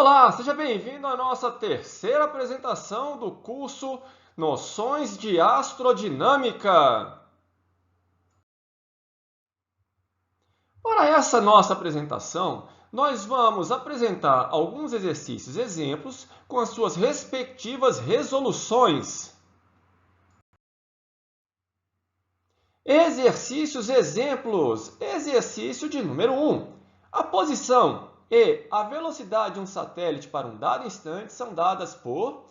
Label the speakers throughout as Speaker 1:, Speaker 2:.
Speaker 1: Olá, seja bem-vindo à nossa terceira apresentação do curso Noções de Astrodinâmica. Para essa nossa apresentação, nós vamos apresentar alguns exercícios exemplos com as suas respectivas resoluções. Exercícios exemplos. Exercício de número 1. A posição e a velocidade de um satélite para um dado instante são dadas por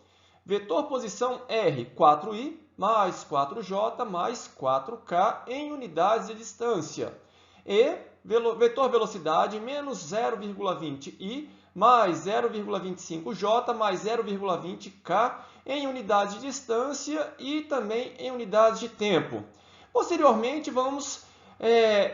Speaker 1: vetor posição R, 4i, mais 4j, mais 4k em unidades de distância. E vetor velocidade menos 0,20i, mais 0,25j, mais 0,20k em unidades de distância e também em unidades de tempo. Posteriormente, vamos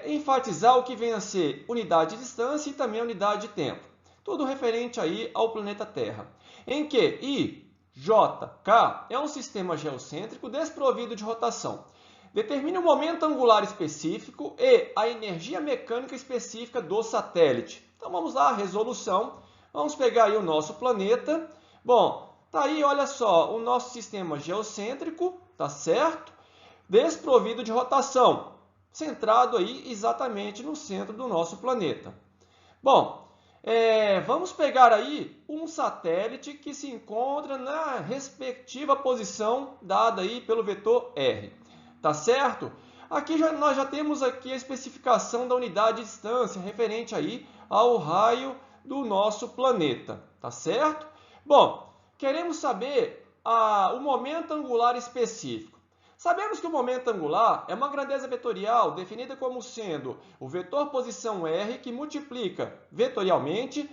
Speaker 1: enfatizar o que vem a ser unidade de distância e também unidade de tempo. Tudo referente aí ao planeta Terra. Em que I, J, K é um sistema geocêntrico desprovido de rotação. Determine o momento angular específico e a energia mecânica específica do satélite. Então vamos lá, resolução. Vamos pegar aí o nosso planeta. Bom, tá aí, olha só, o nosso sistema geocêntrico, tá certo? Desprovido de rotação, centrado aí exatamente no centro do nosso planeta. Bom, vamos pegar aí um satélite que se encontra na respectiva posição dada aí pelo vetor R. Tá certo? Aqui nós já temos aqui a especificação da unidade de distância referente aí ao raio do nosso planeta. Tá certo? Bom, queremos saber o momento angular específico. Sabemos que o momento angular é uma grandeza vetorial definida como sendo o vetor posição R que multiplica vetorialmente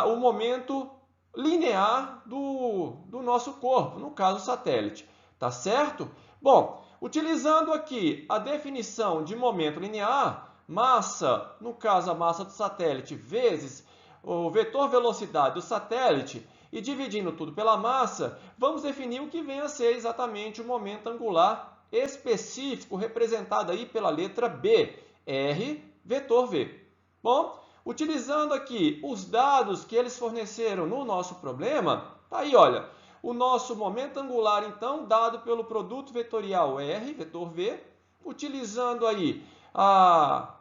Speaker 1: o momento linear do nosso corpo, no caso o satélite. Tá certo? Bom, utilizando aqui a definição de momento linear, massa, no caso a massa do satélite, vezes o vetor velocidade do satélite, e dividindo tudo pela massa, vamos definir o que vem a ser exatamente o momento angular específico, representado aí pela letra B, R, vetor V. Bom, utilizando aqui os dados que eles forneceram no nosso problema, tá aí, olha, o nosso momento angular, então, dado pelo produto vetorial R, vetor V, utilizando aí a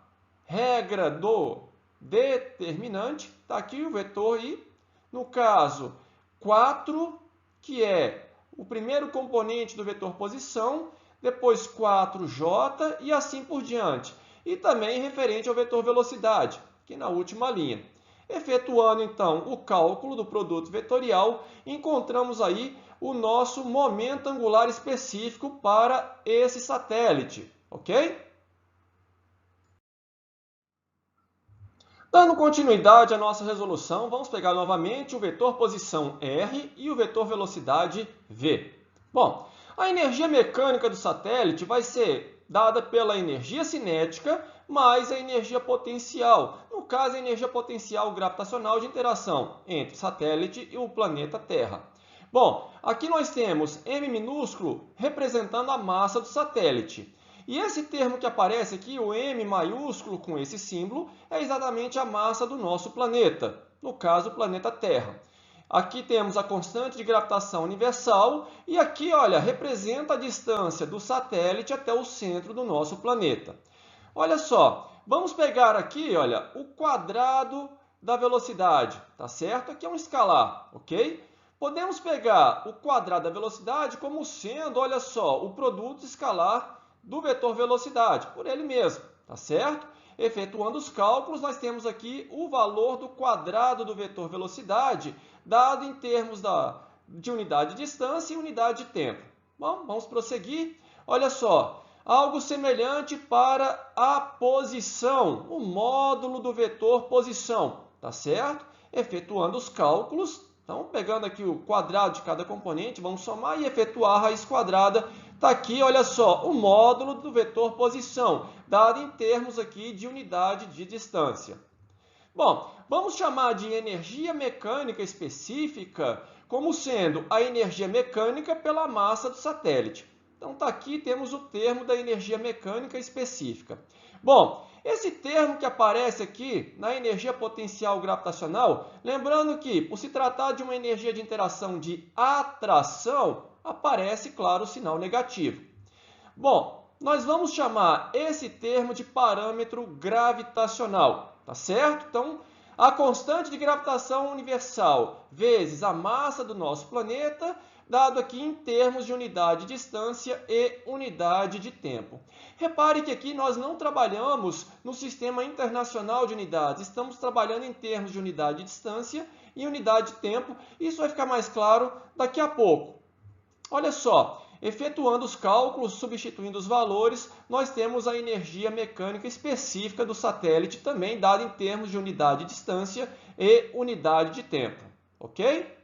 Speaker 1: regra do determinante, tá aqui o vetor I, no caso, 4, que é o primeiro componente do vetor posição, depois 4j e assim por diante. E também referente ao vetor velocidade, que na última linha. Efetuando, então, o cálculo do produto vetorial, encontramos aí o nosso momento angular específico para esse satélite, ok? Dando continuidade à nossa resolução, vamos pegar novamente o vetor posição R e o vetor velocidade V. Bom, a energia mecânica do satélite vai ser dada pela energia cinética mais a energia potencial, no caso a energia potencial gravitacional de interação entre o satélite e o planeta Terra. Bom, aqui nós temos m minúsculo representando a massa do satélite. E esse termo que aparece aqui, o M maiúsculo com esse símbolo, é exatamente a massa do nosso planeta, no caso o planeta Terra. Aqui temos a constante de gravitação universal e aqui, olha, representa a distância do satélite até o centro do nosso planeta. Olha só, vamos pegar aqui, olha, o quadrado da velocidade, tá certo? Aqui é um escalar, ok? Podemos pegar o quadrado da velocidade como sendo, olha só, o produto escalar do vetor velocidade, por ele mesmo, tá certo? Efetuando os cálculos, nós temos aqui o valor do quadrado do vetor velocidade, dado em termos de unidade de distância e unidade de tempo. Bom, vamos prosseguir. Olha só, algo semelhante para a posição, o módulo do vetor posição, tá certo? Efetuando os cálculos, então pegando aqui o quadrado de cada componente, vamos somar e efetuar a raiz quadrada. Está aqui, olha só, o módulo do vetor posição, dado em termos aqui de unidade de distância. Bom, vamos chamar de energia mecânica específica como sendo a energia mecânica pela massa do satélite. Então, tá aqui, temos o termo da energia mecânica específica. Bom, esse termo que aparece aqui na energia potencial gravitacional, lembrando que, por se tratar de uma energia de interação de atração, aparece, claro, o sinal negativo. Bom, nós vamos chamar esse termo de parâmetro gravitacional, tá certo? Então, a constante de gravitação universal vezes a massa do nosso planeta, dado aqui em termos de unidade de distância e unidade de tempo. Repare que aqui nós não trabalhamos no sistema internacional de unidades, estamos trabalhando em termos de unidade de distância e unidade de tempo. Isso vai ficar mais claro daqui a pouco. Olha só, efetuando os cálculos, substituindo os valores, nós temos a energia mecânica específica do satélite, também dada em termos de unidade de distância e unidade de tempo. Ok?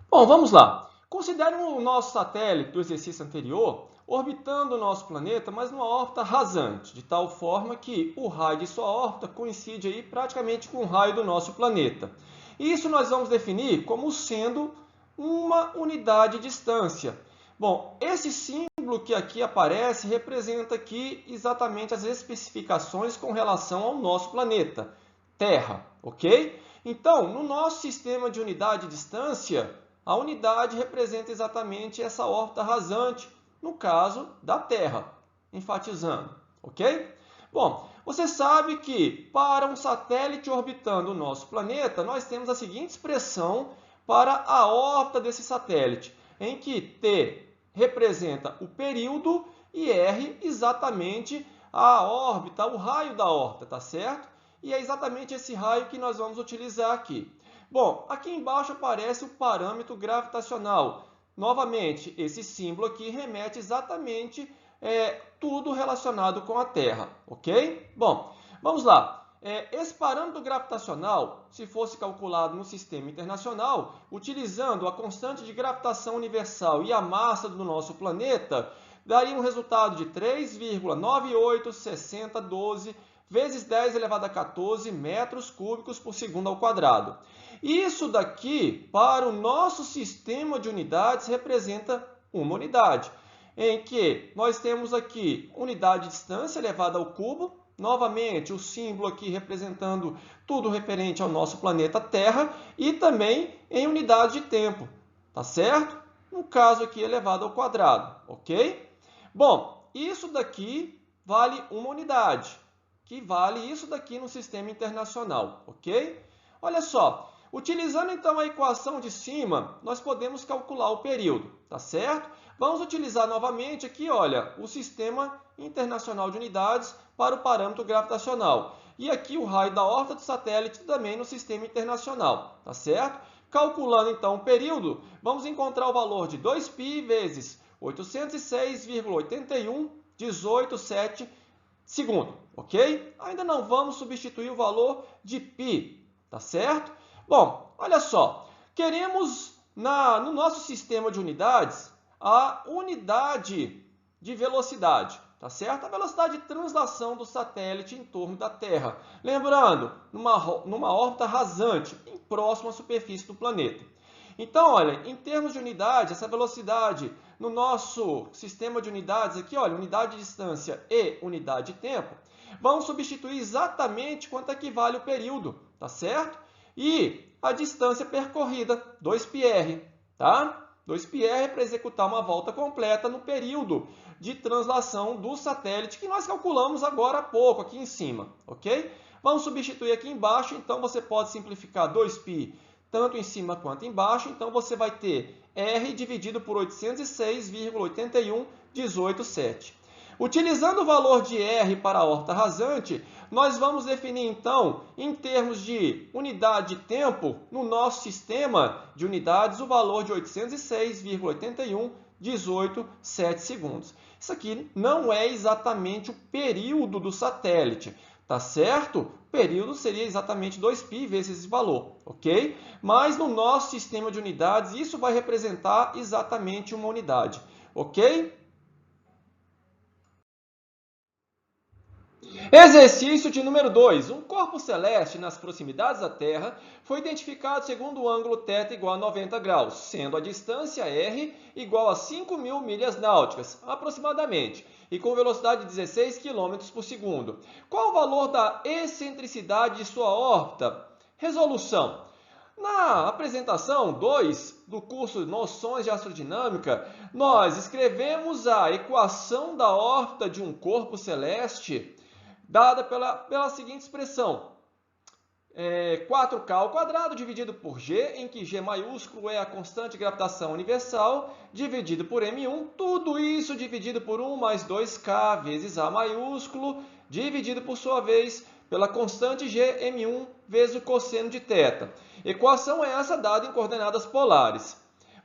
Speaker 1: Bom, vamos lá. Considere o nosso satélite do exercício anterior orbitando o nosso planeta, mas numa órbita rasante, de tal forma que o raio de sua órbita coincide aí praticamente com o raio do nosso planeta. Isso nós vamos definir como sendo uma unidade de distância. Bom, esse símbolo que aqui aparece representa aqui exatamente as especificações com relação ao nosso planeta, Terra, ok? Então, no nosso sistema de unidade de distância, a unidade representa exatamente essa órbita rasante, no caso da Terra, enfatizando, ok? Bom, você sabe que para um satélite orbitando o nosso planeta, nós temos a seguinte expressão para a órbita desse satélite, em que T representa o período e R exatamente a órbita, o raio da órbita, tá certo? E é exatamente esse raio que nós vamos utilizar aqui. Bom, aqui embaixo aparece o parâmetro gravitacional. Novamente, esse símbolo aqui remete exatamente tudo relacionado com a Terra, ok? Bom, vamos lá. Esse parâmetro gravitacional, se fosse calculado no sistema internacional, utilizando a constante de gravitação universal e a massa do nosso planeta, daria um resultado de 3,986012 vezes 10 elevado a 14 metros cúbicos por segundo ao quadrado. Isso daqui, para o nosso sistema de unidades, representa uma unidade, em que nós temos aqui unidade de distância elevada ao cubo, novamente o símbolo aqui representando tudo referente ao nosso planeta Terra, e também em unidade de tempo, tá certo? No caso aqui elevado ao quadrado, ok? Bom, isso daqui vale uma unidade, que vale isso daqui no sistema internacional, ok? Olha só, utilizando então a equação de cima, nós podemos calcular o período, tá certo? Vamos utilizar novamente aqui, olha, o sistema internacional de unidades para o parâmetro gravitacional. E aqui o raio da órbita do satélite também no sistema internacional, tá certo? Calculando então o período, vamos encontrar o valor de 2π vezes 806,8118,7 segundo, ok? Ainda não vamos substituir o valor de π, tá certo? Bom, olha só, queremos no nosso sistema de unidades a unidade de velocidade, tá certo? A velocidade de translação do satélite em torno da Terra. Lembrando, numa órbita rasante, bem próxima à superfície do planeta. Então, olha, em termos de unidade, essa velocidade no nosso sistema de unidades aqui, olha, unidade de distância e unidade de tempo, vão substituir exatamente quanto equivale o período, tá certo? E a distância percorrida, 2πr, tá? 2πr é para executar uma volta completa no período de translação do satélite que nós calculamos agora há pouco, aqui em cima, ok? Vamos substituir aqui embaixo, então você pode simplificar 2π tanto em cima quanto embaixo, então você vai ter R dividido por 806,8118,7. Utilizando o valor de R para a órbita rasante, nós vamos definir então, em termos de unidade de tempo, no nosso sistema de unidades, o valor de 806,8118,7 segundos. Isso aqui não é exatamente o período do satélite, tá certo? O período seria exatamente 2π vezes esse valor, ok? Mas no nosso sistema de unidades, isso vai representar exatamente uma unidade, ok? Exercício de número 2. Um corpo celeste nas proximidades da Terra foi identificado segundo o ângulo θ igual a 90 graus, sendo a distância r igual a 5.000 milhas náuticas, aproximadamente, e com velocidade de 16 km por segundo. Qual o valor da excentricidade de sua órbita? Resolução. Na apresentação 2 do curso Noções de Astrodinâmica, nós escrevemos a equação da órbita de um corpo celeste dada pela seguinte expressão. 4K ao quadrado dividido por G, em que G maiúsculo é a constante de gravitação universal, dividido por M1, tudo isso dividido por 1 mais 2K vezes A maiúsculo, dividido por sua vez pela constante G, M1, vezes o cosseno de θ. Equação essa dada em coordenadas polares.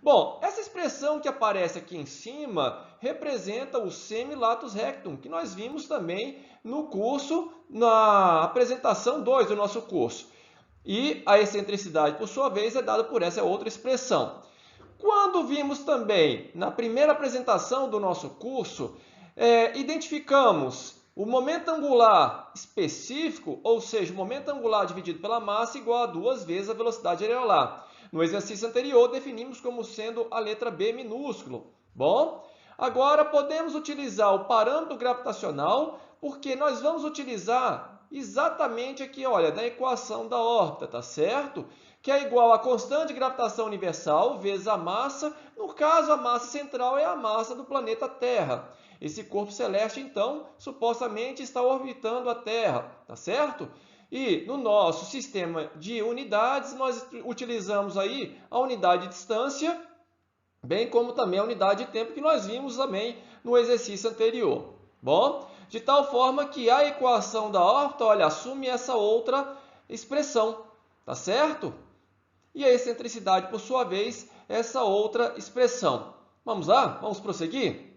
Speaker 1: Bom, essa expressão que aparece aqui em cima representa o semi-latus rectum, que nós vimos também no curso, na apresentação 2 do nosso curso. E a excentricidade, por sua vez, é dada por essa outra expressão. Quando vimos também, na primeira apresentação do nosso curso, identificamos o momento angular específico, ou seja, o momento angular dividido pela massa igual a 2 vezes a velocidade areolar. No exercício anterior, definimos como sendo a letra B minúsculo. Bom, agora podemos utilizar o parâmetro gravitacional, porque nós vamos utilizar exatamente aqui, olha, na equação da órbita, tá certo? Que é igual a constante de gravitação universal vezes a massa. No caso, a massa central é a massa do planeta Terra. Esse corpo celeste, então, supostamente está orbitando a Terra, tá certo? E no nosso sistema de unidades, nós utilizamos aí a unidade de distância, bem como também a unidade de tempo que nós vimos também no exercício anterior. Bom, de tal forma que a equação da órbita, olha, assume essa outra expressão, tá certo? E a excentricidade, por sua vez, essa outra expressão. Vamos lá? Vamos prosseguir?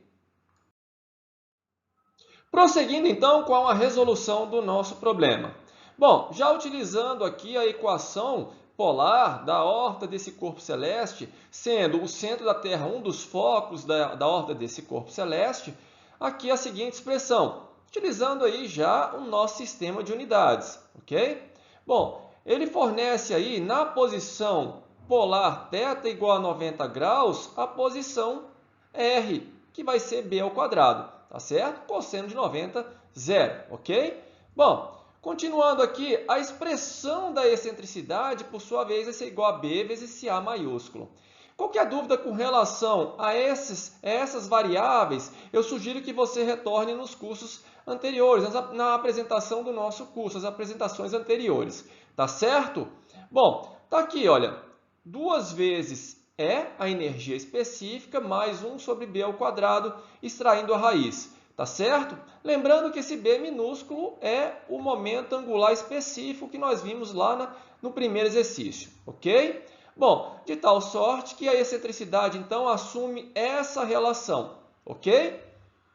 Speaker 1: Prosseguindo, então, com a resolução do nosso problema. Bom, já utilizando aqui a equação polar da órbita desse corpo celeste, sendo o centro da Terra um dos focos da órbita desse corpo celeste, aqui a seguinte expressão, utilizando aí já o nosso sistema de unidades, ok? Bom, ele fornece aí na posição polar θ igual a 90 graus, a posição R, que vai ser B ao quadrado, tá certo? Cosseno de 90, zero, ok? Bom, continuando aqui, a expressão da excentricidade, por sua vez, vai ser igual a B vezes esse A maiúsculo. Qualquer dúvida com relação a essas variáveis, eu sugiro que você retorne nos cursos anteriores, na apresentação do nosso curso, as apresentações anteriores, tá certo? Bom, tá aqui, olha, 2 vezes E, a energia específica, mais 1 sobre B ao quadrado, extraindo a raiz. Tá certo? Lembrando que esse B minúsculo é o momento angular específico que nós vimos lá no primeiro exercício, ok? Bom, de tal sorte que a excentricidade, então, assume essa relação, ok?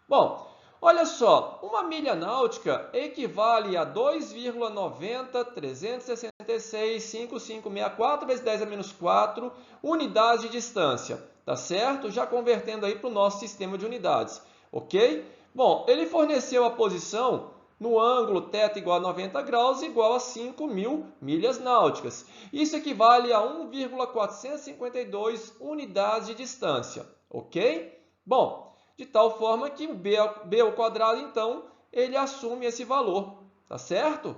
Speaker 1: Bom, olha só, uma milha náutica equivale a 2,90366,5564 vezes 10 a menos 4 unidades de distância, tá certo? Já convertendo aí para o nosso sistema de unidades, ok? Bom, ele forneceu a posição no ângulo θ igual a 90 graus igual a 5.000 milhas náuticas. Isso equivale a 1,452 unidades de distância, ok? Bom, de tal forma que o B ao quadrado, então, ele assume esse valor, tá certo?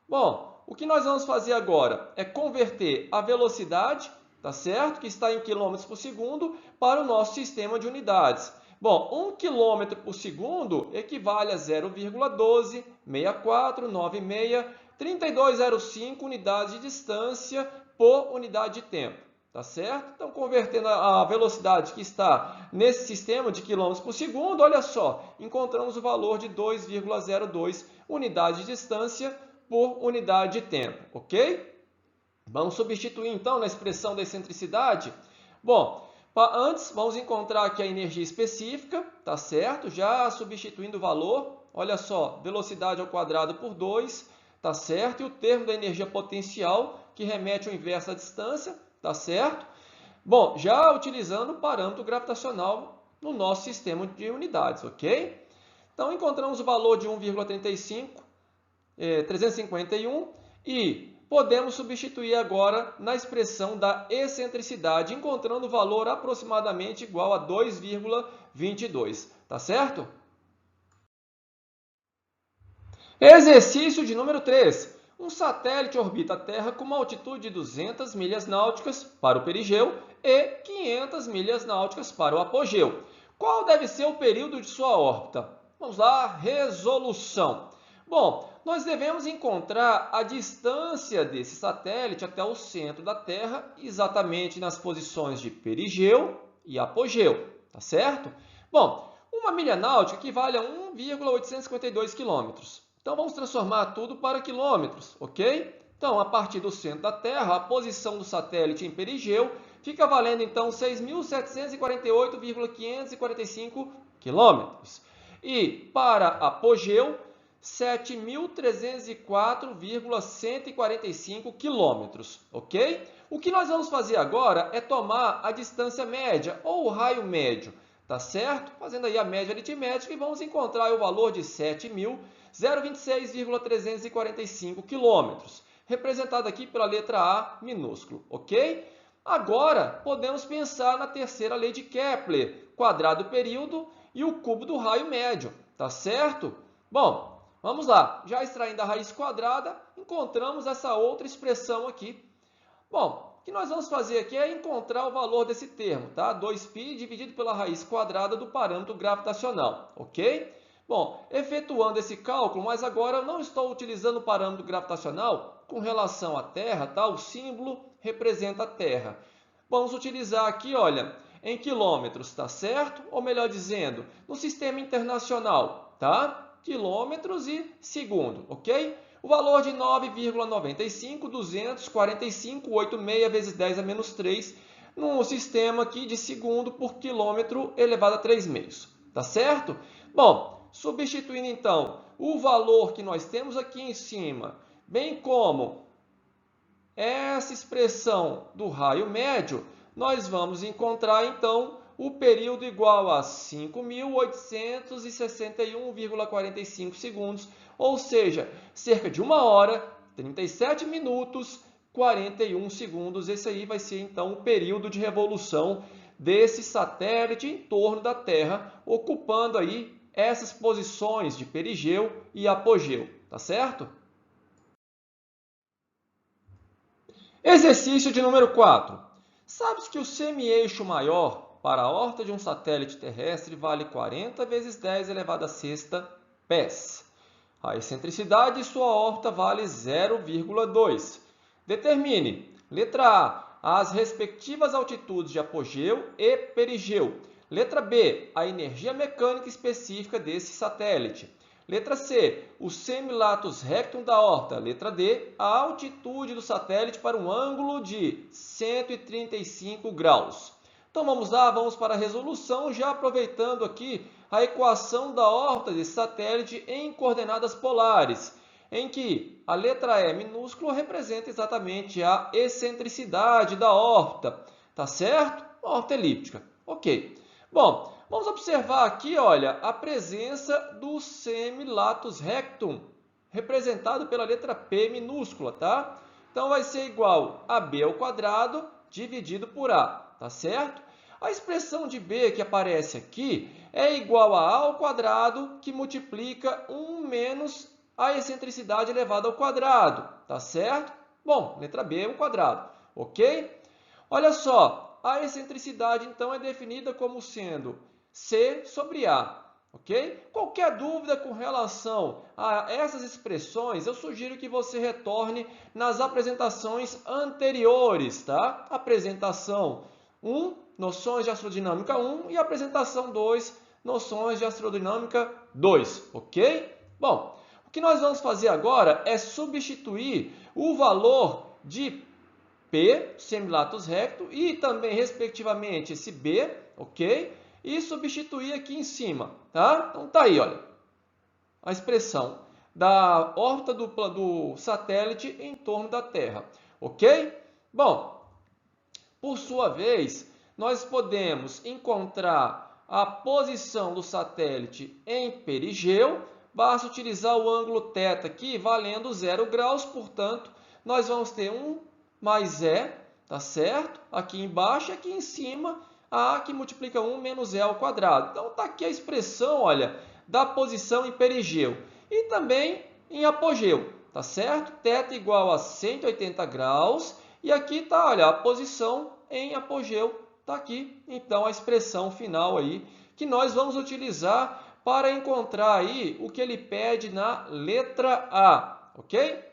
Speaker 1: Bom, o que nós vamos fazer agora é converter a velocidade, tá certo? Que está em quilômetros por segundo, para o nosso sistema de unidades. Bom, 1 km por segundo equivale a 0,1264963205 unidades de distância por unidade de tempo, tá certo? Então, convertendo a velocidade que está nesse sistema de quilômetros por segundo, olha só, encontramos o valor de 2,02 unidades de distância por unidade de tempo, ok? Vamos substituir, então, na expressão da excentricidade. Bom, antes, vamos encontrar aqui a energia específica, tá certo? Já substituindo o valor, olha só, velocidade ao quadrado por 2, tá certo? E o termo da energia potencial, que remete ao inverso da distância, tá certo? Bom, já utilizando o parâmetro gravitacional no nosso sistema de unidades, ok? Então, encontramos o valor de 1,35 351 e podemos substituir agora na expressão da excentricidade, encontrando o valor aproximadamente igual a 2,22, tá certo? Exercício de número 3. Um satélite orbita a Terra com uma altitude de 200 milhas náuticas para o perigeu e 500 milhas náuticas para o apogeu. Qual deve ser o período de sua órbita? Vamos lá, resolução. Bom, nós devemos encontrar a distância desse satélite até o centro da Terra, exatamente nas posições de perigeu e apogeu, tá certo? Bom, uma milha náutica equivale a 1,852 quilômetros. Então, vamos transformar tudo para quilômetros, ok? Então, a partir do centro da Terra, a posição do satélite em perigeu fica valendo, então, 6.748,545 quilômetros. E para apogeu, 7.304,145 quilômetros, ok? O que nós vamos fazer agora é tomar a distância média, ou o raio médio, tá certo? Fazendo aí a média aritmética e vamos encontrar o valor de 7.026,345 quilômetros, representado aqui pela letra A minúsculo, ok? Agora, podemos pensar na terceira lei de Kepler, quadrado período e o cubo do raio médio, tá certo? Bom, vamos lá, já extraindo a raiz quadrada, encontramos essa outra expressão aqui. Bom, o que nós vamos fazer aqui é encontrar o valor desse termo, tá? 2π dividido pela raiz quadrada do parâmetro gravitacional, ok? Bom, efetuando esse cálculo, mas agora eu não estou utilizando o parâmetro gravitacional com relação à Terra, tá? O símbolo representa a Terra. Vamos utilizar aqui, olha, em quilômetros, tá certo? Ou melhor dizendo, no sistema internacional, tá? Quilômetros e segundo, ok? O valor de 9,95,245,86 vezes 10 a menos 3 no sistema aqui de segundo por quilômetro elevado a 3 meios, tá certo? Bom, substituindo então o valor que nós temos aqui em cima, bem como essa expressão do raio médio, nós vamos encontrar então o período igual a 5.861,45 segundos, ou seja, cerca de 1 hora, 37 minutos, 41 segundos. Esse aí vai ser então o período de revolução desse satélite em torno da Terra, ocupando aí essas posições de perigeu e apogeu, tá certo? Exercício de número 4. Sabes que o semi-eixo maior para a órbita de um satélite terrestre vale 40 vezes 10 elevado a sexta pés. A excentricidade de sua órbita vale 0,2. Determine, letra A, as respectivas altitudes de apogeu e perigeu. Letra B, a energia mecânica específica desse satélite. Letra C, o semilatus rectum da órbita. Letra D, a altitude do satélite para um ângulo de 135 graus. Então vamos lá, vamos para a resolução, já aproveitando aqui a equação da órbita desse satélite em coordenadas polares, em que a letra E minúscula representa exatamente a excentricidade da órbita, tá certo? Órbita elíptica, ok. Bom, vamos observar aqui, olha, a presença do semilatus rectum, representado pela letra P minúscula, tá? Então vai ser igual a B ao quadrado dividido por A, tá certo? A expressão de B que aparece aqui é igual a A ao quadrado que multiplica 1 menos a excentricidade elevada ao quadrado, tá certo? Bom, letra B ao quadrado, ok? Olha só, a excentricidade então é definida como sendo C sobre A, ok? Qualquer dúvida com relação a essas expressões, eu sugiro que você retorne nas apresentações anteriores, tá? Apresentação 1, noções de astrodinâmica 1 e apresentação 2, noções de astrodinâmica 2, ok? Bom, o que nós vamos fazer agora é substituir o valor de P, semilatus recto, e também, respectivamente, esse B, ok? E substituir aqui em cima, tá? Então, tá aí, olha, a expressão da órbita do satélite em torno da Terra, ok? Bom, por sua vez, nós podemos encontrar a posição do satélite em perigeu, basta utilizar o ângulo θ aqui, valendo 0 graus, portanto, nós vamos ter 1 mais E, tá certo? Aqui embaixo e aqui em cima, A que multiplica 1 menos E ao quadrado. Então, está aqui a expressão, olha, da posição em perigeu e também em apogeu, tá certo? Θ igual a 180 graus e aqui está, olha, a posição em apogeu, está aqui. Então, a expressão final aí que nós vamos utilizar para encontrar aí o que ele pede na letra A, ok?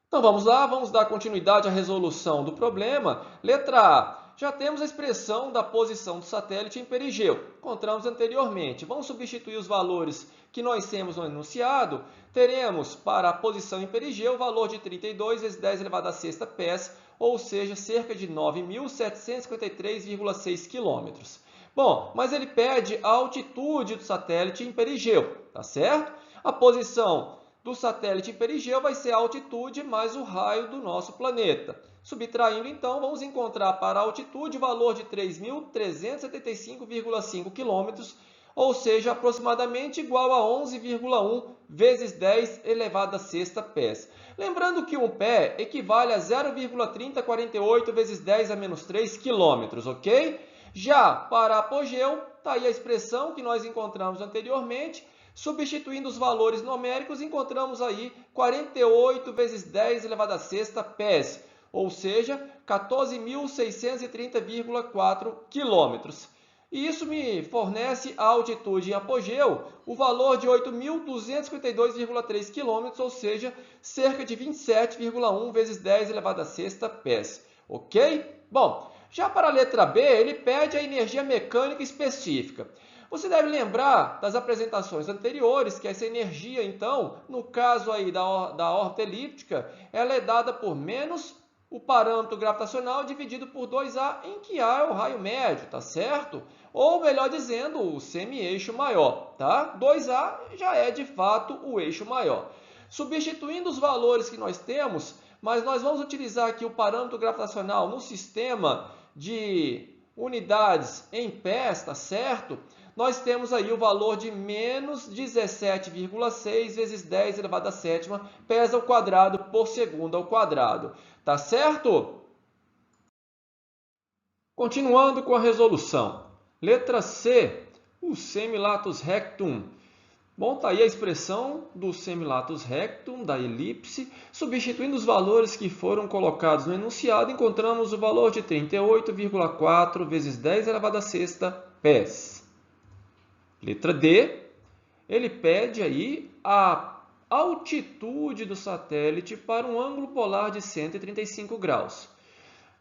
Speaker 1: Então vamos lá, vamos dar continuidade à resolução do problema. Letra A. Já temos a expressão da posição do satélite em perigeu. Encontramos anteriormente. Vamos substituir os valores que nós temos no enunciado. Teremos para a posição em perigeu o valor de 32 vezes 10 elevado a sexta pés, ou seja, cerca de 9.753,6 quilômetros. Bom, mas ele pede a altitude do satélite em perigeu, tá certo? A posição do satélite em perigeu vai ser a altitude mais o raio do nosso planeta. Subtraindo, então, vamos encontrar para a altitude o valor de 3.375,5 km, ou seja, aproximadamente igual a 11,1 vezes 10 elevado a sexta pés. Lembrando que um pé equivale a 0,3048 vezes 10 a menos 3 km, ok? Já para apogeu, está aí a expressão que nós encontramos anteriormente. Substituindo os valores numéricos, encontramos aí 48 vezes 10 elevado a sexta pés, ou seja, 14.630,4 quilômetros. E isso me fornece a altitude em apogeu, o valor de 8.252,3 quilômetros, ou seja, cerca de 27,1 vezes 10 elevado a sexta pés. Ok? Bom, já para a letra B, ele pede a energia mecânica específica. Você deve lembrar das apresentações anteriores que essa energia, então, no caso aí da órbita elíptica, ela é dada por menos o parâmetro gravitacional dividido por 2A, em que A é o raio médio, tá certo? Ou, melhor dizendo, o semi-eixo maior, tá? 2A já é, de fato, o eixo maior. Substituindo os valores que nós temos, mas nós vamos utilizar aqui o parâmetro gravitacional no sistema de unidades em pés, tá certo? Nós temos aí o valor de menos 17,6 vezes 10 elevado a sétima pés ao quadrado por segundo ao quadrado. Tá certo? Continuando com a resolução. Letra C, o semilatus rectum. Bom, tá aí a expressão do semilatus rectum, da elipse. Substituindo os valores que foram colocados no enunciado, encontramos o valor de 38,4 vezes 10 elevado a sexta pés. Letra D, ele pede aí a altitude do satélite para um ângulo polar de 135 graus.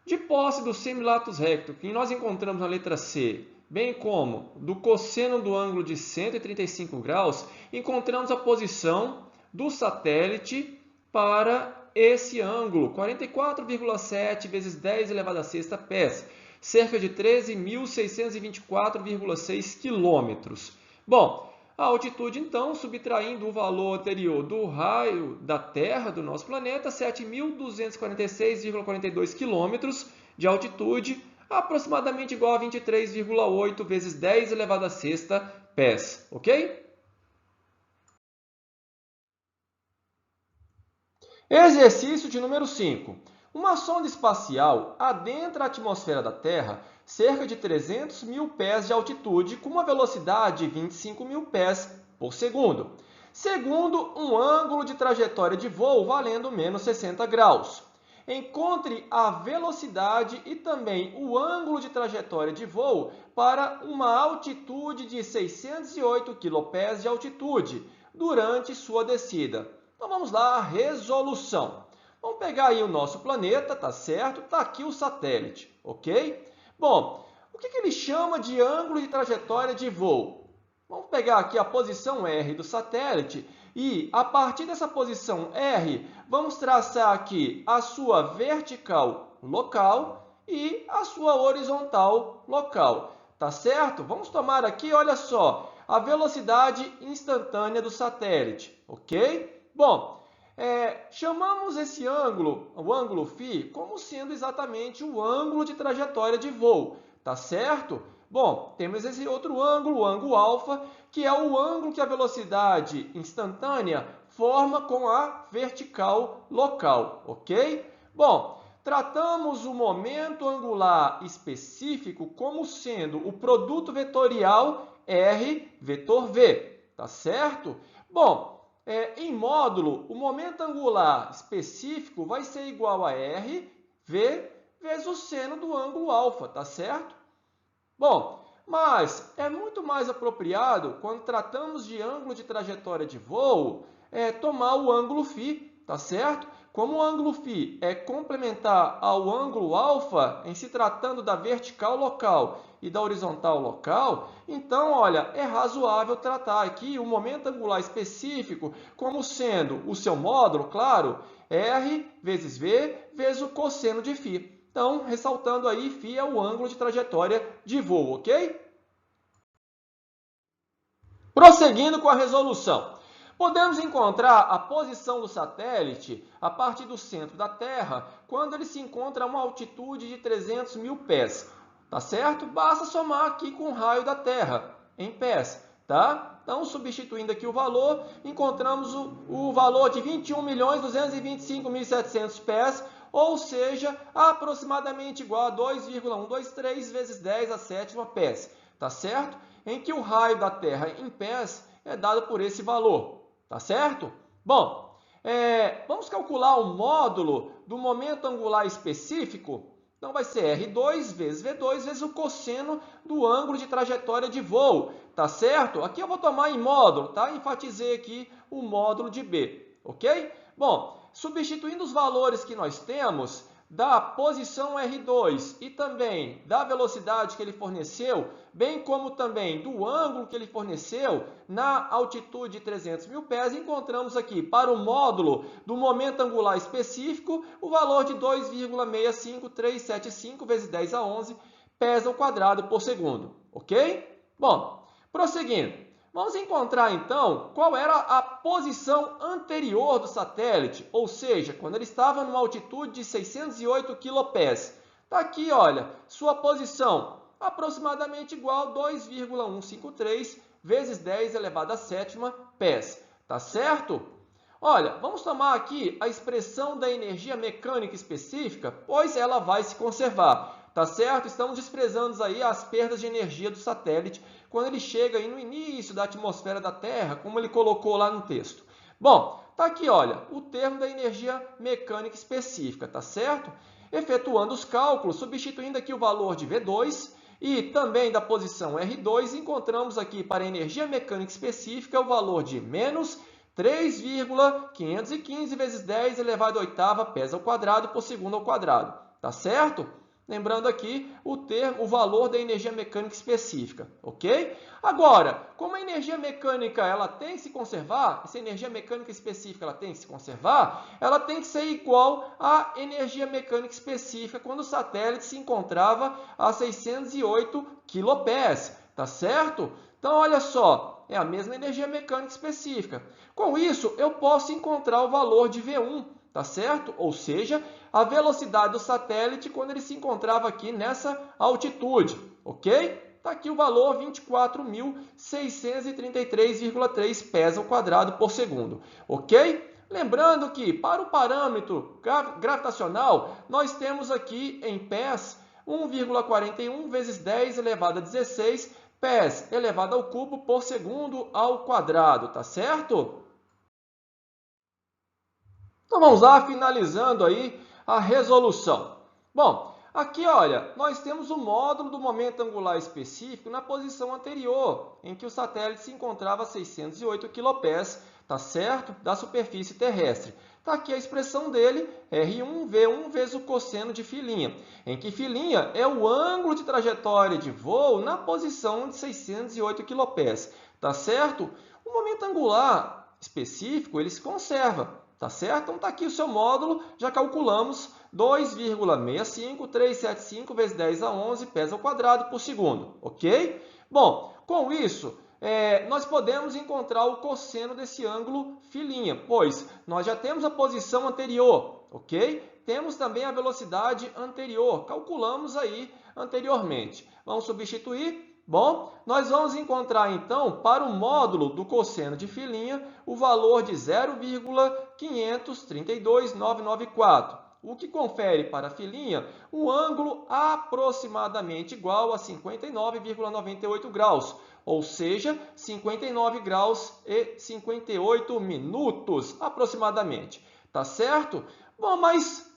Speaker 1: De posse do semilatus recto, que nós encontramos na letra C, bem como do cosseno do ângulo de 135 graus, encontramos a posição do satélite para esse ângulo, 44,7 vezes 10 elevado a sexta pés, cerca de 13.624,6 quilômetros. Bom, a altitude, então, subtraindo o valor anterior do raio da Terra, do nosso planeta, 7.246,42 quilômetros de altitude, aproximadamente igual a 23,8 vezes 10 elevado a sexta pés, ok? Exercício de número 5. Uma sonda espacial adentra a atmosfera da Terra cerca de 300 mil pés de altitude com uma velocidade de 25 mil pés por segundo, segundo um ângulo de trajetória de voo valendo menos 60 graus. Encontre a velocidade e também o ângulo de trajetória de voo para uma altitude de 608 kpés de altitude durante sua descida. Então vamos lá, a resolução. Vamos pegar aí o nosso planeta, tá certo? Tá aqui o satélite, ok? Bom, o que ele chama de ângulo de trajetória de voo? Vamos pegar aqui a posição R do satélite e, a partir dessa posição R, vamos traçar aqui a sua vertical local e a sua horizontal local, tá certo? Vamos tomar aqui, olha só, a velocidade instantânea do satélite, ok? Bom, chamamos esse ângulo, o ângulo φ, como sendo exatamente o ângulo de trajetória de voo, tá certo? Bom, temos esse outro ângulo, o ângulo alfa, que é o ângulo que a velocidade instantânea forma com a vertical local, ok? Bom, tratamos o momento angular específico como sendo o produto vetorial R vetor V, tá certo? Bom, em módulo, o momento angular específico vai ser igual a R, V, vezes o seno do ângulo alfa, tá certo? Bom, mas é muito mais apropriado, quando tratamos de ângulo de trajetória de voo, tomar o ângulo φ, tá certo? Como o ângulo φ é complementar ao ângulo alfa, em se tratando da vertical local e da horizontal local, então, olha, é razoável tratar aqui o momento angular específico como sendo o seu módulo, claro, R vezes V vezes o cosseno de φ. Então, ressaltando aí, φ é o ângulo de trajetória de voo, ok? Prosseguindo com a resolução. Podemos encontrar a posição do satélite a partir do centro da Terra, quando ele se encontra a uma altitude de 300 mil pés. Tá certo? Basta somar aqui com o raio da Terra, em pés. Tá? Então, substituindo aqui o valor, encontramos o valor de 21.225.700 pés, ou seja, aproximadamente igual a 2,123 vezes 10 a sétima pés. Tá certo? Em que o raio da Terra em pés é dado por esse valor. Tá certo? Bom, vamos calcular o módulo do momento angular específico. Então, vai ser R2 vezes V2 vezes o cosseno do ângulo de trajetória de voo. Tá certo? Aqui eu vou tomar em módulo, tá? Enfatizei aqui o módulo de B, ok? Bom, substituindo os valores que nós temos da posição R2 e também da velocidade que ele forneceu, bem como também do ângulo que ele forneceu na altitude de 300 mil pés, encontramos aqui para o módulo do momento angular específico o valor de 2,65375 vezes 10 a 11 pés ao quadrado por segundo, ok? Bom, prosseguindo. Vamos encontrar, então, qual era a posição anterior do satélite, ou seja, quando ele estava numa altitude de 608 quilopés. Está aqui, olha, sua posição aproximadamente igual a 2,153 vezes 10 elevado a sétima pés. Tá certo? Olha, vamos tomar aqui a expressão da energia mecânica específica, pois ela vai se conservar. Tá certo? Estamos desprezando aí as perdas de energia do satélite quando ele chega aí no início da atmosfera da Terra, como ele colocou lá no texto. Bom, tá aqui, olha, o termo da energia mecânica específica, tá certo? Efetuando os cálculos, substituindo aqui o valor de V2 e também da posição R2, encontramos aqui para a energia mecânica específica o valor de menos 3,515 vezes 10 elevado a oitava pés ao quadrado por segundo ao quadrado, tá certo? Lembrando aqui o valor da energia mecânica específica, ok? Agora, como a energia mecânica ela tem que se conservar, essa energia mecânica específica ela tem que se conservar, ela tem que ser igual à energia mecânica específica quando o satélite se encontrava a 608 quilopés, tá certo? Então, olha só, é a mesma energia mecânica específica. Com isso, eu posso encontrar o valor de V1, tá certo? Ou seja, a velocidade do satélite quando ele se encontrava aqui nessa altitude, ok? Está aqui o valor 24.633,3 pés ao quadrado por segundo, ok? Lembrando que para o parâmetro gravitacional, nós temos aqui em pés 1,41 vezes 10 elevado a 16 pés elevado ao cubo por segundo ao quadrado, tá certo? Então vamos lá, finalizando aí a resolução. Bom, aqui olha, nós temos o módulo do momento angular específico na posição anterior, em que o satélite se encontrava a 608 quilopés, tá certo? Da superfície terrestre. Está aqui a expressão dele, R1V1 vezes o cosseno de φ', em que φ' é o ângulo de trajetória de voo na posição de 608 quilopés, tá certo? O momento angular específico, ele se conserva. Tá certo? Então, está aqui o seu módulo, já calculamos 2,65375 vezes 10 a 11 pés ao quadrado por segundo, ok? Bom, com isso, nós podemos encontrar o cosseno desse ângulo φ', pois nós já temos a posição anterior, ok? Temos também a velocidade anterior, calculamos aí anteriormente. Vamos substituir? Bom, nós vamos encontrar, então, para o módulo do cosseno de filinha, o valor de 0,532994. O que confere para a filinha um ângulo aproximadamente igual a 59,98 graus, ou seja, 59 graus e 58 minutos aproximadamente. Tá certo? Bom, mas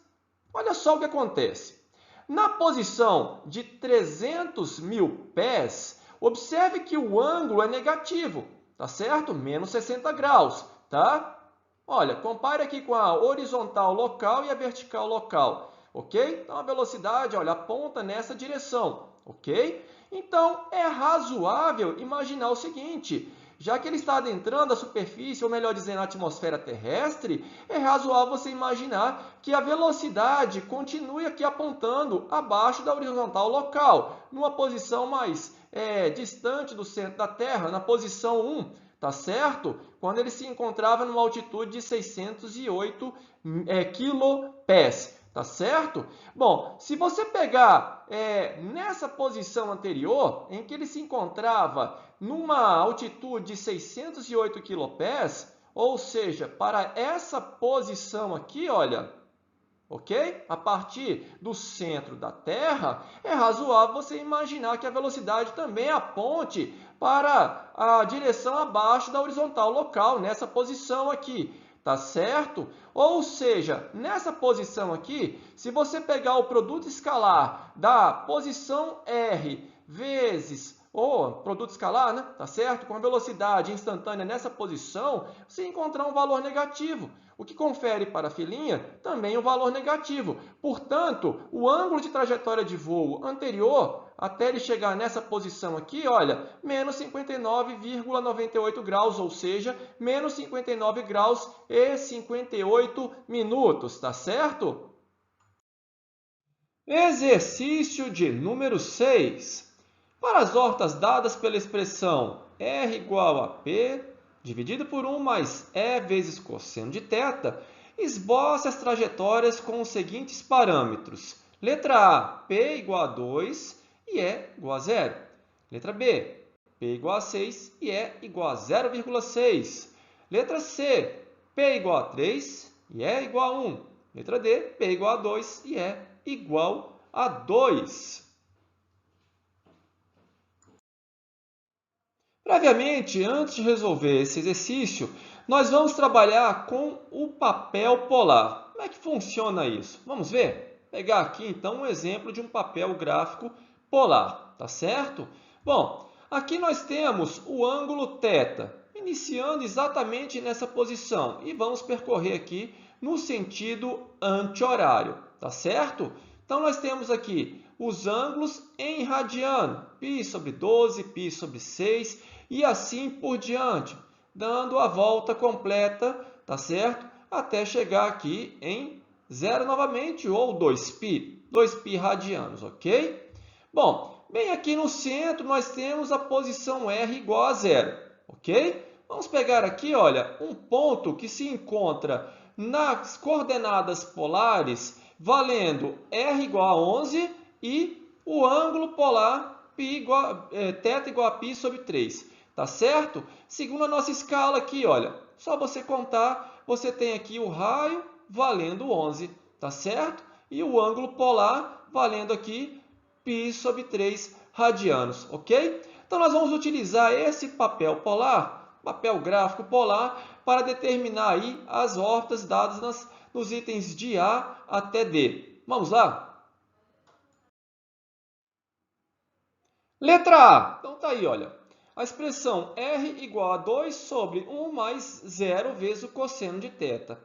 Speaker 1: olha só o que acontece. Na posição de 300.000 pés, observe que o ângulo é negativo, tá certo? Menos 60 graus, tá? Olha, compare aqui com a horizontal local e a vertical local, ok? Então, a velocidade, olha, aponta nessa direção, ok? Então, é razoável imaginar o seguinte: já que ele está adentrando a superfície, ou melhor dizendo, a atmosfera terrestre, é razoável você imaginar que a velocidade continue aqui apontando abaixo da horizontal local, numa posição mais distante do centro da Terra, na posição 1, tá certo? Quando ele se encontrava numa altitude de 608 quilopés. Tá certo? Bom, se você pegar nessa posição anterior, em que ele se encontrava numa altitude de 608 quilopés, ou seja, para essa posição aqui, olha, ok? A partir do centro da Terra, é razoável você imaginar que a velocidade também aponte para a direção abaixo da horizontal local, nessa posição aqui. Tá certo? Ou seja, nessa posição aqui, se você pegar o produto escalar da posição R vezes o produto escalar, né? Tá certo? Com a velocidade instantânea nessa posição, você encontrar um valor negativo, o que confere para a filinha também um valor negativo. Portanto, o ângulo de trajetória de voo anterior, até ele chegar nessa posição aqui, olha, menos 59,98 graus, ou seja, menos 59 graus e 58 minutos, tá certo? Exercício de número 6. Para as hortas dadas pela expressão R igual a P, dividido por 1 mais E vezes cosseno de θ, esboce as trajetórias com os seguintes parâmetros. Letra A, P igual a 2 e E igual a 0. Letra B, P igual a 6 e E igual a 0,6. Letra C, P igual a 3 e E igual a 1. Letra D, P igual a 2 e E igual a 2. Previamente, antes de resolver esse exercício, nós vamos trabalhar com o papel polar. Como é que funciona isso? Vamos ver? Vou pegar aqui, então, um exemplo de um papel gráfico polar, tá certo? Bom, aqui nós temos o ângulo θ, iniciando exatamente nessa posição, e vamos percorrer aqui no sentido anti-horário, tá certo? Então, nós temos aqui os ângulos em radiano, π sobre 12, π sobre 6, e assim por diante, dando a volta completa, tá certo? Até chegar aqui em 0 novamente, ou 2π, 2π radianos, ok? Bom, bem aqui no centro nós temos a posição R igual a 0, ok? Vamos pegar aqui, olha, um ponto que se encontra nas coordenadas polares, valendo R igual a 11 e o ângulo polar θ igual a π sobre 3. Tá certo? Segundo a nossa escala aqui, olha, só você contar, você tem aqui o raio valendo 11, tá certo? E o ângulo polar valendo aqui π sobre 3 radianos, ok? Então, nós vamos utilizar esse papel polar, papel gráfico polar, para determinar aí as órbitas dadas nos itens de A até D. Vamos lá? Letra A. Então, tá aí, olha. A expressão R igual a 2 sobre 1 mais 0 vezes o cosseno de θ.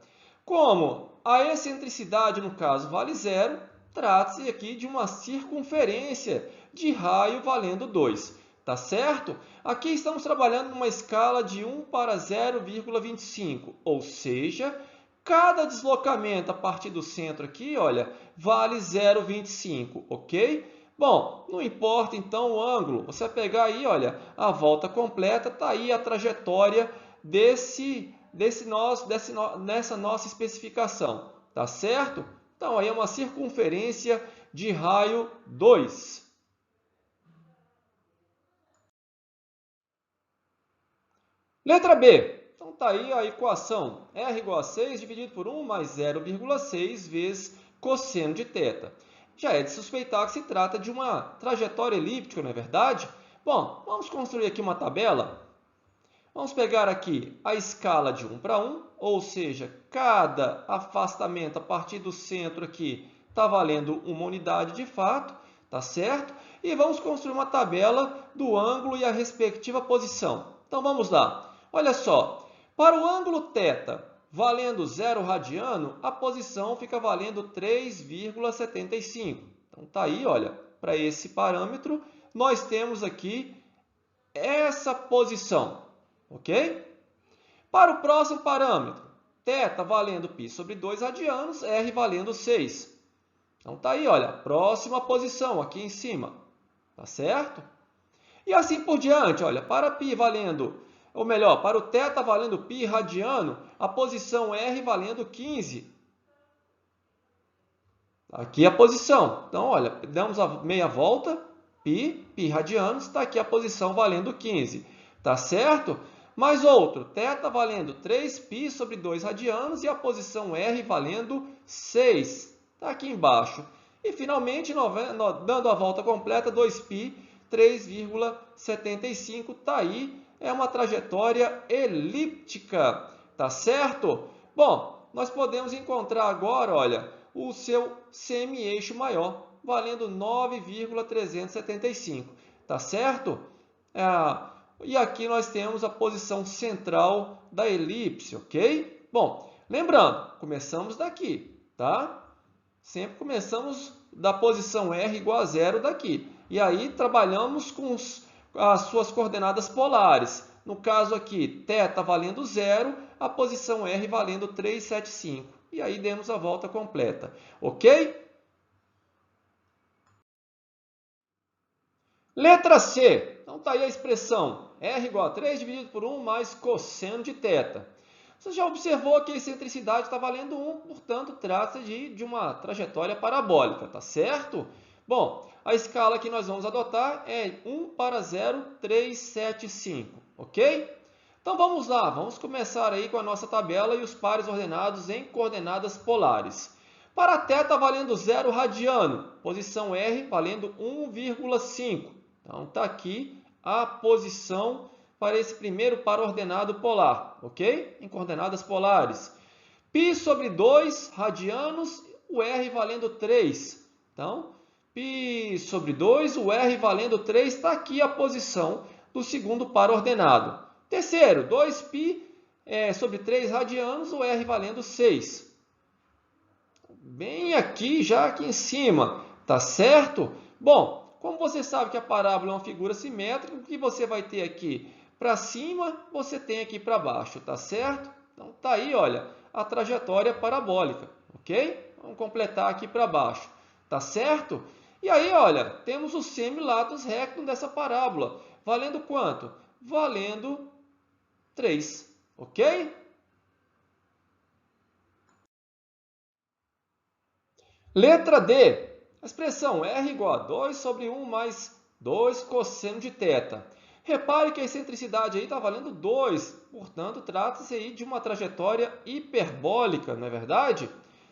Speaker 1: Como a excentricidade, no caso, vale 0, trata-se aqui de uma circunferência de raio valendo 2. Tá certo? Aqui estamos trabalhando numa escala de 1 para 0,25, ou seja, cada deslocamento a partir do centro aqui, olha, vale 0,25, ok? Bom, não importa então o ângulo, você vai pegar aí, olha, a volta completa, está aí a trajetória nessa nossa especificação, tá certo? Então, aí é uma circunferência de raio 2. Letra B. Então, está aí a equação r igual a 6 dividido por 1 mais 0,6 vezes cosseno de θ. Já é de suspeitar que se trata de uma trajetória elíptica, não é verdade? Bom, vamos construir aqui uma tabela. Vamos pegar aqui a escala de 1 para 1, ou seja, cada afastamento a partir do centro aqui está valendo uma unidade de fato, tá certo? E vamos construir uma tabela do ângulo e a respectiva posição. Então vamos lá. Olha só, para o ângulo θ valendo 0 radiano, a posição fica valendo 3,75. Então tá aí, olha, para esse parâmetro, nós temos aqui essa posição, ok? Para o próximo parâmetro, θ valendo π sobre 2 radianos, r valendo 6. Então tá aí, olha, próxima posição aqui em cima, tá certo? E assim por diante, olha, para π valendo, ou melhor, para o θ valendo π radiano, a posição r valendo 15. Aqui a posição. Então, olha, damos a meia volta, π radianos, está aqui a posição valendo 15. Tá certo? Mais outro, θ valendo 3π sobre 2 radianos e a posição r valendo 6. Está aqui embaixo. E, finalmente, dando a volta completa, 2π, 3,75. Está aí, é uma trajetória elíptica. Tá certo? Bom, nós podemos encontrar agora, olha, o seu semi-eixo maior, valendo 9,375. Tá certo? E aqui nós temos a posição central da elipse, ok? Bom, lembrando, começamos daqui, tá? Sempre começamos da posição R igual a 0 daqui. E aí trabalhamos com as suas coordenadas polares. No caso aqui, θ valendo 0, a posição R valendo 375. E aí demos a volta completa, ok? Letra C. Então está aí a expressão R igual a 3 dividido por 1 mais cosseno de θ. Você já observou que a excentricidade está valendo 1, portanto, trata-se de uma trajetória parabólica, tá certo? Bom, a escala que nós vamos adotar é 1 para 0,375, ok? Então vamos lá, vamos começar aí com a nossa tabela e os pares ordenados em coordenadas polares. Para θ valendo 0 radiano, posição R valendo 1,5. Então está aqui a posição para esse primeiro par ordenado polar, ok? Em coordenadas polares. π sobre 2 radianos, o R valendo 3. Então, π sobre 2, o R valendo 3, está aqui a posição do segundo par ordenado. Terceiro, 2π sobre 3 radianos, o R valendo 6. Bem aqui, já aqui em cima, tá certo? Bom, como você sabe que a parábola é uma figura simétrica, o que você vai ter aqui para cima, você tem aqui para baixo, tá certo? Então, tá aí, olha, a trajetória parabólica, ok? Vamos completar aqui para baixo, tá certo? E aí, olha, temos o semilatus rectum dessa parábola, valendo quanto? Valendo 3, ok? Letra D. A expressão R igual a 2 sobre 1 mais 2 cosseno de θ. Repare que a excentricidade aí está valendo 2, portanto, trata-se aí de uma trajetória hiperbólica, não é verdade?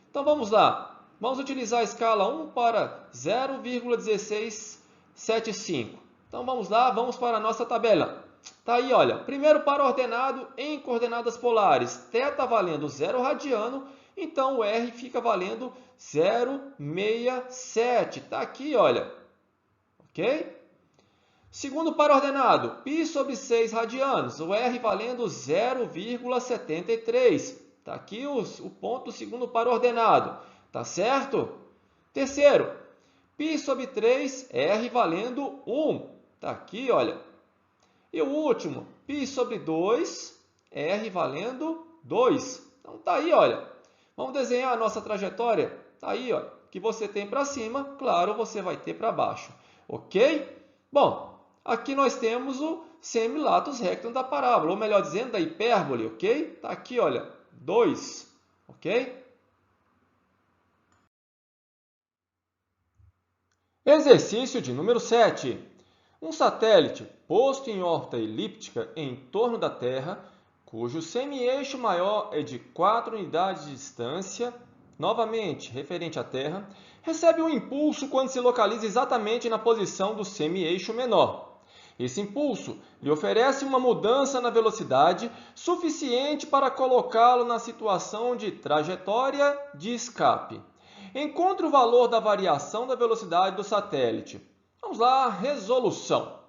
Speaker 1: Então, vamos lá. Vamos utilizar a escala 1 para 0,1675. Então, vamos lá, vamos para a nossa tabela. Está aí, olha, primeiro par ordenado em coordenadas polares. θ valendo 0 radiano, então o R fica valendo 0,67. Está aqui, olha. Ok? Segundo par ordenado, π sobre 6 radianos, o R valendo 0,73. Está aqui o ponto do segundo par ordenado. Tá certo? Terceiro, π sobre 3, R valendo 1. Está aqui, olha. E o último, π sobre 2, R valendo 2. Então, tá aí, olha. Vamos desenhar a nossa trajetória? Tá aí, olha. Que você tem para cima, claro, você vai ter para baixo. Ok? Bom, aqui nós temos o semilatus rectum da parábola, ou melhor dizendo, da hipérbole, ok? Tá aqui, olha, 2. Ok? Exercício de número 7. Um satélite posto em órbita elíptica em torno da Terra, cujo semi-eixo maior é de 4 unidades de distância, novamente referente à Terra, recebe um impulso quando se localiza exatamente na posição do semi-eixo menor. Esse impulso lhe oferece uma mudança na velocidade suficiente para colocá-lo na situação de trajetória de escape. Encontre o valor da variação da velocidade do satélite. Vamos lá, resolução.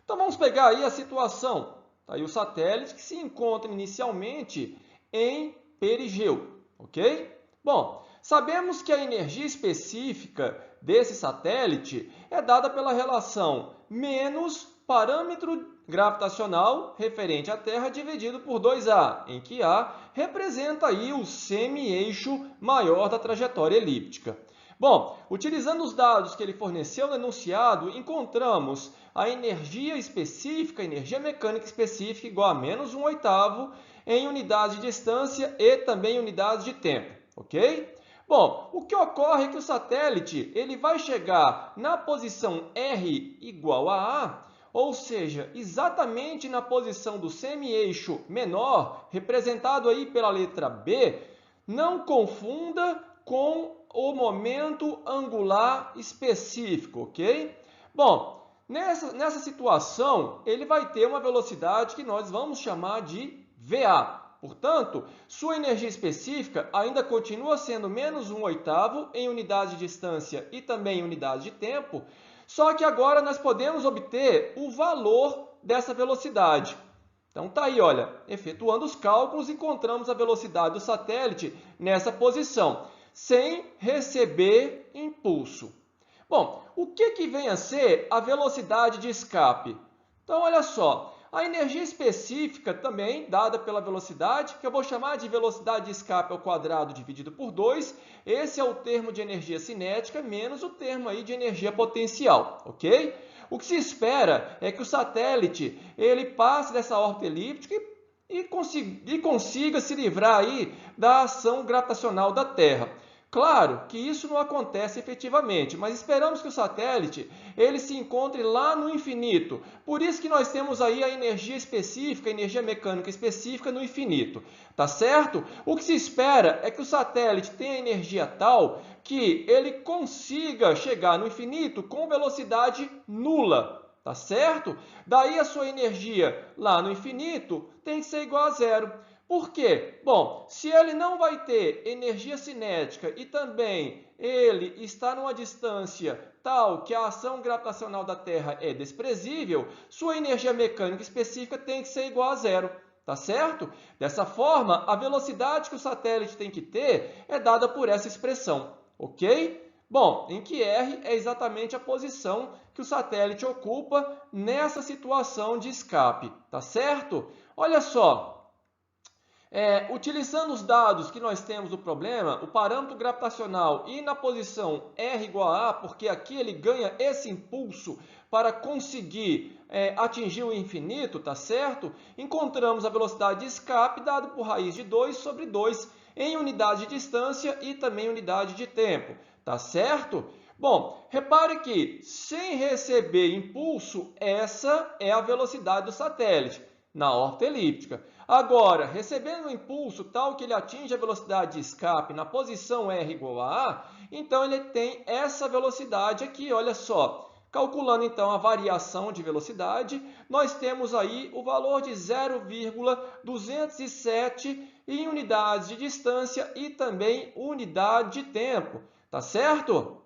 Speaker 1: Então vamos pegar aí a situação. Tá aí o satélite que se encontra inicialmente em perigeu, ok? Bom, sabemos que a energia específica desse satélite é dada pela relação menos parâmetro gravitacional referente à Terra dividido por 2A, em que A representa aí o semi-eixo maior da trajetória elíptica. Bom, utilizando os dados que ele forneceu no enunciado, encontramos a energia específica, a energia mecânica específica igual a menos 1/8 em unidades de distância e também unidades de tempo, ok? Bom, o que ocorre é que o satélite ele vai chegar na posição R igual a A, ou seja, exatamente na posição do semi-eixo menor, representado aí pela letra B. Não confunda com o momento angular específico, ok? Bom, nessa situação, ele vai ter uma velocidade que nós vamos chamar de VA. Portanto, sua energia específica ainda continua sendo menos 1/8 em unidade de distância e também em unidade de tempo, só que agora nós podemos obter o valor dessa velocidade. Então tá aí, olha, efetuando os cálculos, encontramos a velocidade do satélite nessa posição, sem receber impulso. Bom, o que vem a ser a velocidade de escape? Então, olha só, a energia específica também, dada pela velocidade, que eu vou chamar de velocidade de escape ao quadrado dividido por 2, esse é o termo de energia cinética menos o termo aí de energia potencial, ok? O que se espera é que o satélite ele passe dessa órbita elíptica e consiga se livrar aí da ação gravitacional da Terra. Claro que isso não acontece efetivamente, mas esperamos que o satélite ele se encontre lá no infinito. Por isso que nós temos aí a energia específica, a energia mecânica específica no infinito. Tá certo? O que se espera é que o satélite tenha energia tal que ele consiga chegar no infinito com velocidade nula. Tá certo? Daí a sua energia lá no infinito tem que ser igual a zero. Por quê? Bom, se ele não vai ter energia cinética e também ele está numa distância tal que a ação gravitacional da Terra é desprezível, sua energia mecânica específica tem que ser igual a zero. Tá certo? Dessa forma, a velocidade que o satélite tem que ter é dada por essa expressão, ok? Bom, em que R é exatamente a posição que o satélite ocupa nessa situação de escape, tá certo? Olha só. Utilizando os dados que nós temos do problema, o parâmetro gravitacional e na posição R igual a A, porque aqui ele ganha esse impulso para conseguir atingir o infinito, tá certo? Encontramos a velocidade de escape dado por raiz de 2 sobre 2 em unidade de distância e também unidade de tempo, tá certo? Bom, repare que sem receber impulso, essa é a velocidade do satélite na órbita elíptica. Agora, recebendo um impulso tal que ele atinge a velocidade de escape na posição R igual a A, então ele tem essa velocidade aqui, olha só. Calculando então a variação de velocidade, nós temos aí o valor de 0,207 em unidades de distância e também unidade de tempo, tá certo?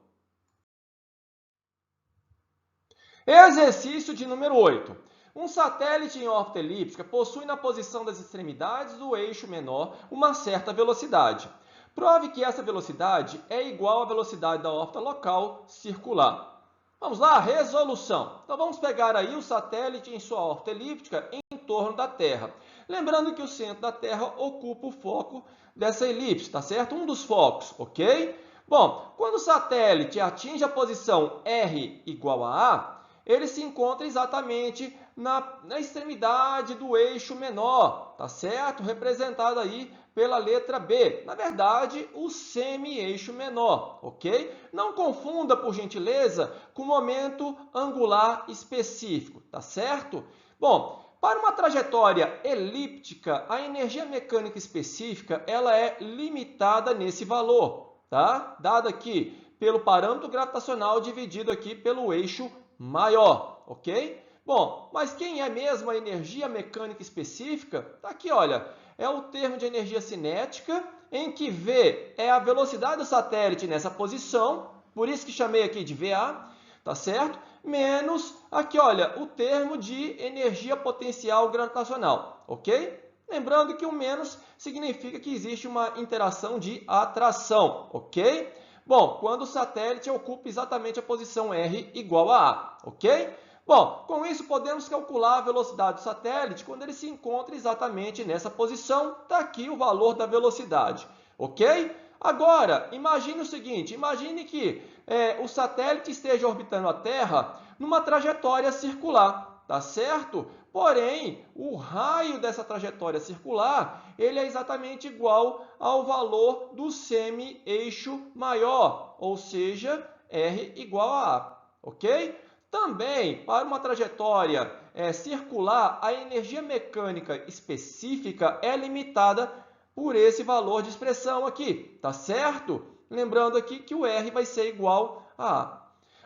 Speaker 1: Exercício de número 8. Um satélite em órbita elíptica possui na posição das extremidades do eixo menor uma certa velocidade. Prove que essa velocidade é igual à velocidade da órbita local circular. Vamos lá, resolução. Então vamos pegar aí o satélite em sua órbita elíptica em torno da Terra. Lembrando que o centro da Terra ocupa o foco dessa elipse, tá certo? Um dos focos, ok? Bom, quando o satélite atinge a posição R igual a A, ele se encontra exatamente na extremidade do eixo menor, tá certo? Representado aí pela letra B. Na verdade, o semi-eixo menor, ok? Não confunda, por gentileza, com o momento angular específico, tá certo? Bom, para uma trajetória elíptica, a energia mecânica específica ela é limitada nesse valor, tá? Dada aqui pelo parâmetro gravitacional dividido aqui pelo eixo maior, ok? Bom, mas quem é mesmo a energia mecânica específica? Tá aqui, olha, é o termo de energia cinética, em que V é a velocidade do satélite nessa posição, por isso que chamei aqui de VA, tá certo? Menos, aqui, olha, o termo de energia potencial gravitacional, ok? Lembrando que o menos significa que existe uma interação de atração, ok? Bom, quando o satélite ocupa exatamente a posição R igual a A, ok? Bom, com isso podemos calcular a velocidade do satélite quando ele se encontra exatamente nessa posição. Está aqui o valor da velocidade, ok? Agora, imagine o seguinte, imagine que o satélite esteja orbitando a Terra numa trajetória circular, tá certo? Porém, o raio dessa trajetória circular, ele é exatamente igual ao valor do semi-eixo maior, ou seja, R igual a A, ok? Também, para uma trajetória circular, a energia mecânica específica é limitada por esse valor de expressão aqui, tá certo? Lembrando aqui que o R vai ser igual a A.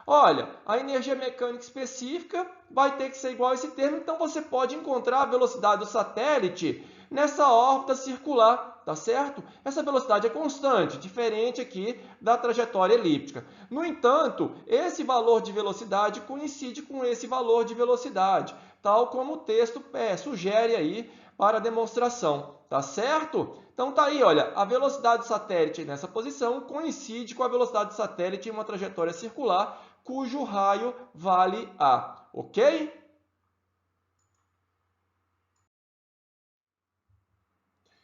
Speaker 1: Olha, a energia mecânica específica vai ter que ser igual a esse termo, então você pode encontrar a velocidade do satélite nessa órbita circular, tá certo? Essa velocidade é constante, diferente aqui da trajetória elíptica. No entanto, esse valor de velocidade coincide com esse valor de velocidade, tal como o texto sugere aí para a demonstração, tá certo? Então tá aí, olha, a velocidade do satélite nessa posição coincide com a velocidade do satélite em uma trajetória circular, cujo raio vale A, ok?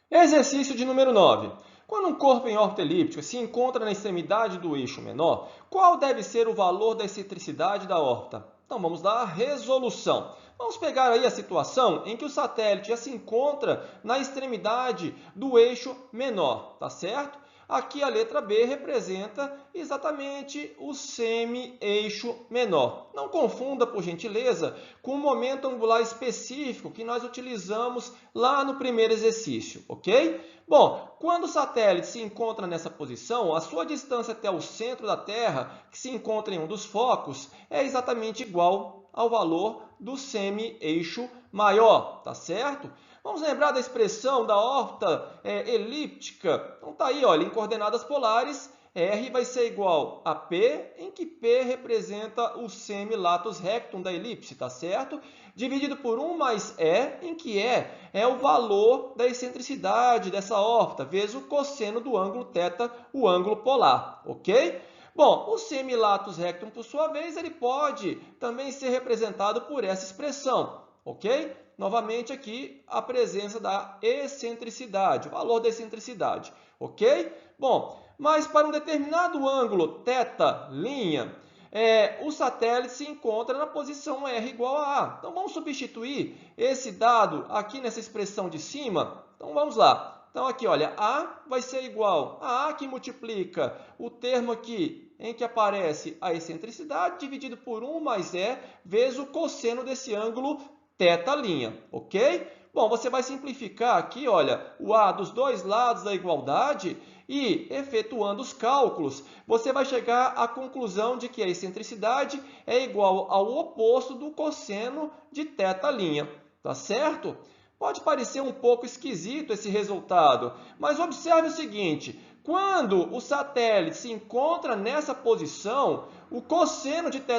Speaker 1: Exercício de número 9. Quando um corpo em órbita elíptica se encontra na extremidade do eixo menor, qual deve ser o valor da excentricidade da órbita? Então vamos dar a resolução. Vamos pegar aí a situação em que o satélite já se encontra na extremidade do eixo menor, tá certo? Aqui a letra B representa exatamente o semi-eixo menor. Não confunda, por gentileza, com o momento angular específico que nós utilizamos lá no primeiro exercício, ok? Bom, quando o satélite se encontra nessa posição, a sua distância até o centro da Terra, que se encontra em um dos focos, é exatamente igual ao valor do semi-eixo maior, tá certo? Vamos lembrar da expressão da órbita elíptica. Então tá aí, olha, em coordenadas polares, R vai ser igual a P, em que P representa o semi-latus rectum da elipse, tá certo? Dividido por 1 mais E, em que E é o valor da excentricidade dessa órbita, vezes o cosseno do ângulo θ, o ângulo polar, ok? Bom, o semi-latus rectum, por sua vez, ele pode também ser representado por essa expressão, ok? Novamente aqui a presença da excentricidade, o valor da excentricidade, ok? Bom, mas para um determinado ângulo θ', o satélite se encontra na posição R igual a A. Então vamos substituir esse dado aqui nessa expressão de cima. Então vamos lá. Então aqui, olha, A vai ser igual a A que multiplica o termo aqui em que aparece a excentricidade, dividido por 1 mais E, vezes o cosseno desse ângulo θ', ok? Bom, você vai simplificar aqui, olha, o A dos dois lados da igualdade e, efetuando os cálculos, você vai chegar à conclusão de que a excentricidade é igual ao oposto do cosseno de θ', tá certo? Pode parecer um pouco esquisito esse resultado, mas observe o seguinte, quando o satélite se encontra nessa posição, o cosseno de θ'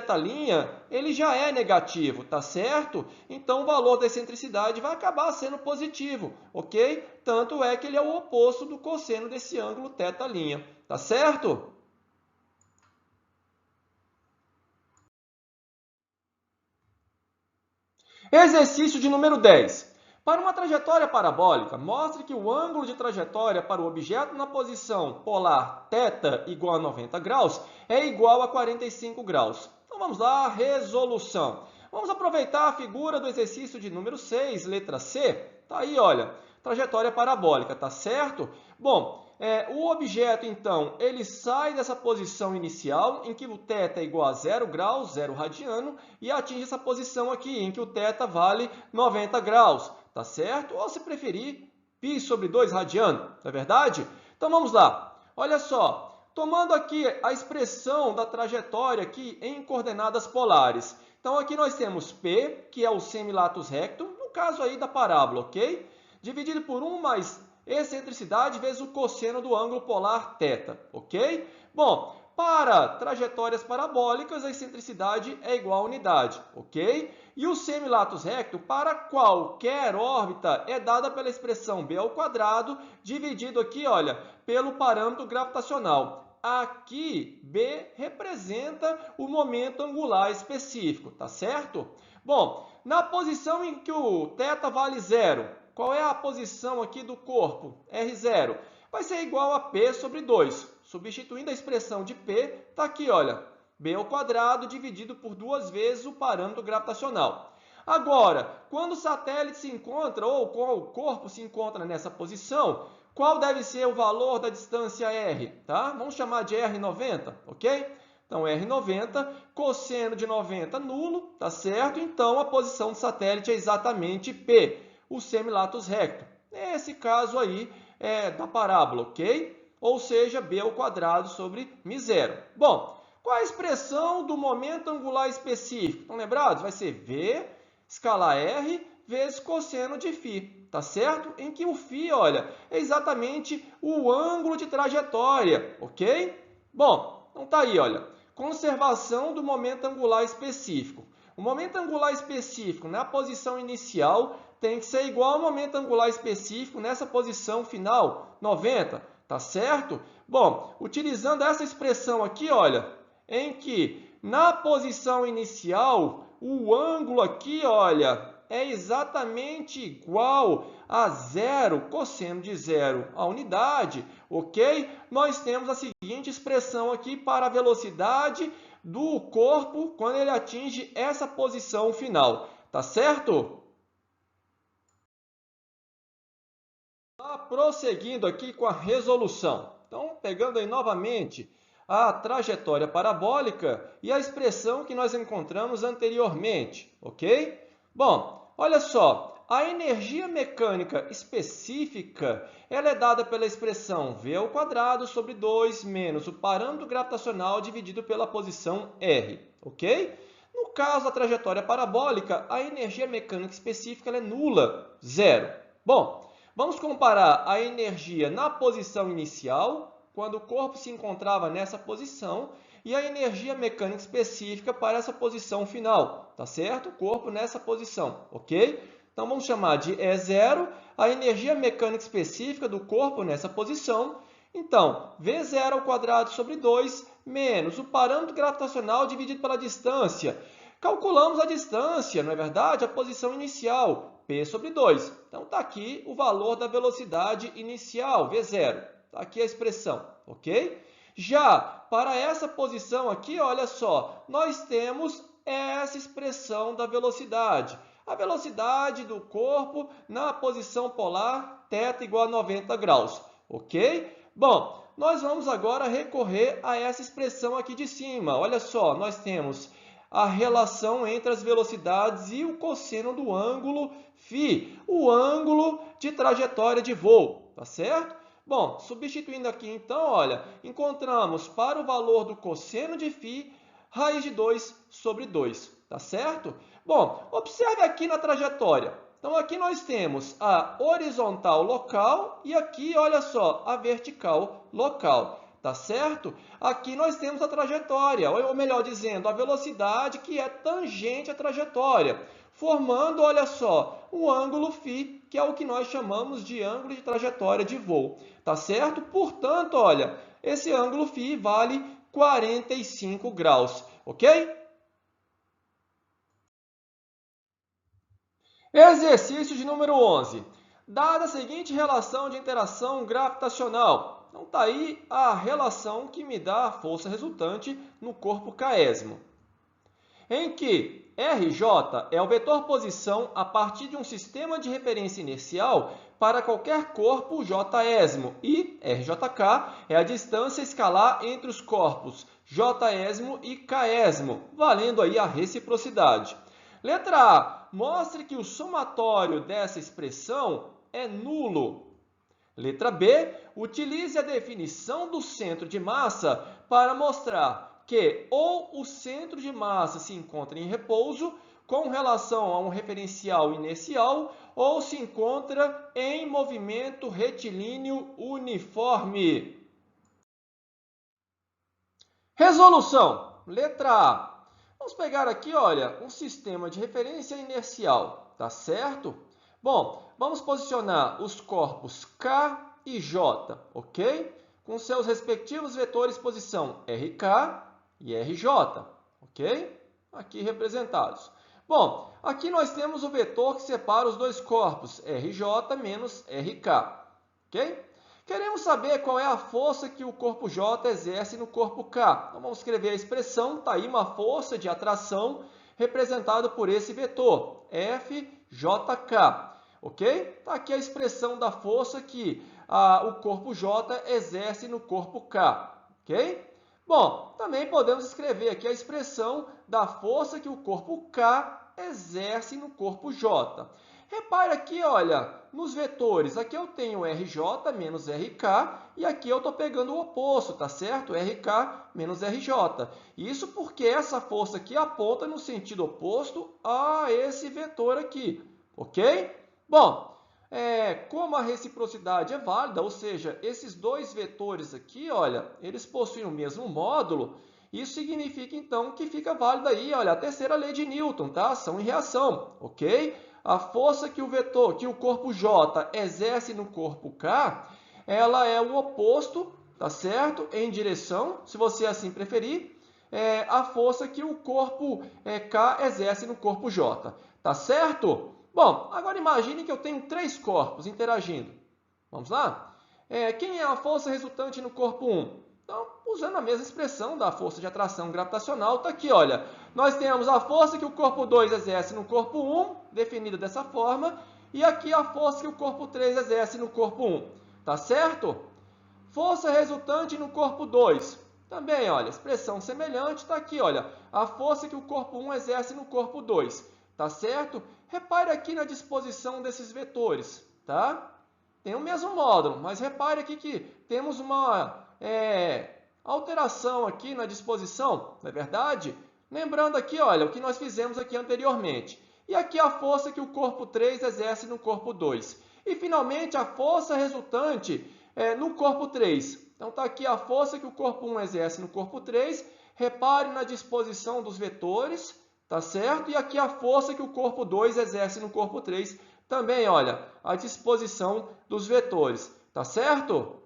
Speaker 1: ele já é negativo, tá certo? Então o valor da excentricidade vai acabar sendo positivo, ok? Tanto é que ele é o oposto do cosseno desse ângulo θ', tá certo? Exercício de número 10. Para uma trajetória parabólica, mostre que o ângulo de trajetória para o objeto na posição polar θ igual a 90 graus é igual a 45 graus. Então vamos lá, resolução. Vamos aproveitar a figura do exercício de número 6, letra C. Tá aí, olha, trajetória parabólica, tá certo? Bom, o objeto, então, ele sai dessa posição inicial, em que o θ é igual a 0 graus, 0 radiano, e atinge essa posição aqui, em que o θ vale 90 graus, tá certo? Ou, se preferir, π sobre 2 radiano, não é verdade? Então, vamos lá. Olha só. Tomando aqui a expressão da trajetória aqui em coordenadas polares. Então, aqui nós temos P, que é o semilatus rectum, no caso aí da parábola, ok? Dividido por 1 mais excentricidade vezes o cosseno do ângulo polar θ, ok? Bom, para trajetórias parabólicas, a excentricidade é igual a unidade, ok? E o semilatus rectum, para qualquer órbita, é dada pela expressão b ao quadrado, dividido aqui, olha, pelo parâmetro gravitacional. Aqui, B representa o momento angular específico, tá certo? Bom, na posição em que o θ vale 0, qual é a posição aqui do corpo? R0. Vai ser igual a P sobre 2. Substituindo a expressão de P, está aqui, olha, B ao quadrado dividido por 2 vezes o parâmetro gravitacional. Agora, quando o satélite se encontra, ou quando o corpo se encontra nessa posição, qual deve ser o valor da distância R? Tá? Vamos chamar de R90, ok? Então, R90, cosseno de 90 nulo, tá certo? Então, a posição do satélite é exatamente P, o semilatus rectum. Nesse caso aí, é da parábola, ok? Ou seja, B ao quadrado sobre μ0. Bom, qual a expressão do momento angular específico? Estão lembrados? Vai ser V, escalar R, vezes cosseno de φ, tá certo? Em que o φ, olha, é exatamente o ângulo de trajetória, ok? Bom, então tá aí, olha, conservação do momento angular específico. O momento angular específico na posição inicial tem que ser igual ao momento angular específico nessa posição final, 90, tá certo? Bom, utilizando essa expressão aqui, olha, em que na posição inicial o ângulo aqui, olha, é exatamente igual a 0, cosseno de 0 a unidade, ok? Nós temos a seguinte expressão aqui para a velocidade do corpo quando ele atinge essa posição final, tá certo? Prosseguindo aqui com a resolução. Então, pegando aí novamente a trajetória parabólica e a expressão que nós encontramos anteriormente, ok? Bom, olha só, a energia mecânica específica ela é dada pela expressão v ao quadrado sobre 2 menos o parâmetro gravitacional dividido pela posição r, ok? No caso da trajetória parabólica, a energia mecânica específica ela é nula, zero. Bom, vamos comparar a energia na posição inicial, quando o corpo se encontrava nessa posição, e a energia mecânica específica para essa posição final, tá certo? O corpo nessa posição, ok? Então, vamos chamar de E0 a energia mecânica específica do corpo nessa posição. Então, V0 ao quadrado sobre 2 menos o parâmetro gravitacional dividido pela distância. Calculamos a distância, não é verdade? A posição inicial, P sobre 2. Então, está aqui o valor da velocidade inicial, V0. Está aqui a expressão, ok? Já para essa posição aqui, olha só, nós temos essa expressão da velocidade. A velocidade do corpo na posição polar, θ igual a 90 graus, ok? Bom, nós vamos agora recorrer a essa expressão aqui de cima. Olha só, nós temos a relação entre as velocidades e o cosseno do ângulo φ, o ângulo de trajetória de voo, tá certo? Bom, substituindo aqui então, olha, encontramos para o valor do cosseno de φ, raiz de 2 sobre 2, tá certo? Bom, observe aqui na trajetória. Então, aqui nós temos a horizontal local e aqui, olha só, a vertical local, tá certo? Aqui nós temos a trajetória, ou melhor dizendo, a velocidade que é tangente à trajetória, formando, olha só, o ângulo φ, que é o que nós chamamos de ângulo de trajetória de voo, tá certo? Portanto, olha, esse ângulo φ vale 45 graus, ok? Exercício de número 11. Dada a seguinte relação de interação gravitacional. Então, está aí a relação que me dá a força resultante no corpo caésimo. Em que RJ é o vetor posição a partir de um sistema de referência inercial para qualquer corpo j-ésimo e RJK é a distância escalar entre os corpos j-ésimo e k-ésimo, valendo aí a reciprocidade. Letra A. Mostre que o somatório dessa expressão é nulo. Letra B. Utilize a definição do centro de massa para mostrar que ou o centro de massa se encontra em repouso com relação a um referencial inercial ou se encontra em movimento retilíneo uniforme. Resolução. Letra A. Vamos pegar aqui, olha, um sistema de referência inercial, tá certo? Bom, vamos posicionar os corpos K e J, ok? Com seus respectivos vetores posição RK e RJ, ok? Aqui representados. Bom, aqui nós temos o vetor que separa os dois corpos, RJ menos RK, ok? Queremos saber qual é a força que o corpo J exerce no corpo K. Então, vamos escrever a expressão, está aí uma força de atração representada por esse vetor, FJK. Ok? Está aqui a expressão da força que o corpo J exerce no corpo K. Ok? Bom, também podemos escrever aqui a expressão da força que o corpo K exerce no corpo J. Repare aqui, olha, nos vetores, aqui eu tenho RJ menos RK e aqui eu estou pegando o oposto, tá certo? RK menos RJ. Isso porque essa força aqui aponta no sentido oposto a esse vetor aqui, ok? Bom, como a reciprocidade é válida, ou seja, esses dois vetores aqui, olha, eles possuem o mesmo módulo, isso significa então que fica válida aí, olha, a terceira lei de Newton, tá? Ação e reação, ok? A força que o corpo J exerce no corpo K, ela é o oposto, tá certo? Em direção, se você assim preferir, a força que o corpo K exerce no corpo J, tá certo? Bom, agora imagine que eu tenho três corpos interagindo. Vamos lá? Quem é a força resultante no corpo 1? Então, usando a mesma expressão da força de atração gravitacional, está aqui, olha. Nós temos a força que o corpo 2 exerce no corpo 1, definida dessa forma, e aqui a força que o corpo 3 exerce no corpo 1. Tá certo? Força resultante no corpo 2. Também, olha, expressão semelhante está aqui, olha. A força que o corpo 1 exerce no corpo 2. Tá certo? Repare aqui na disposição desses vetores, tá? Tem o mesmo módulo, mas repare aqui que temos uma alteração aqui na disposição, não é verdade? Lembrando aqui, olha, o que nós fizemos aqui anteriormente. E aqui a força que o corpo 3 exerce no corpo 2. E, finalmente, a força resultante no corpo 3. Então, está aqui a força que o corpo 1 exerce no corpo 3. Repare na disposição dos vetores, tá certo? E aqui a força que o corpo 2 exerce no corpo 3. Também, olha, a disposição dos vetores, tá certo?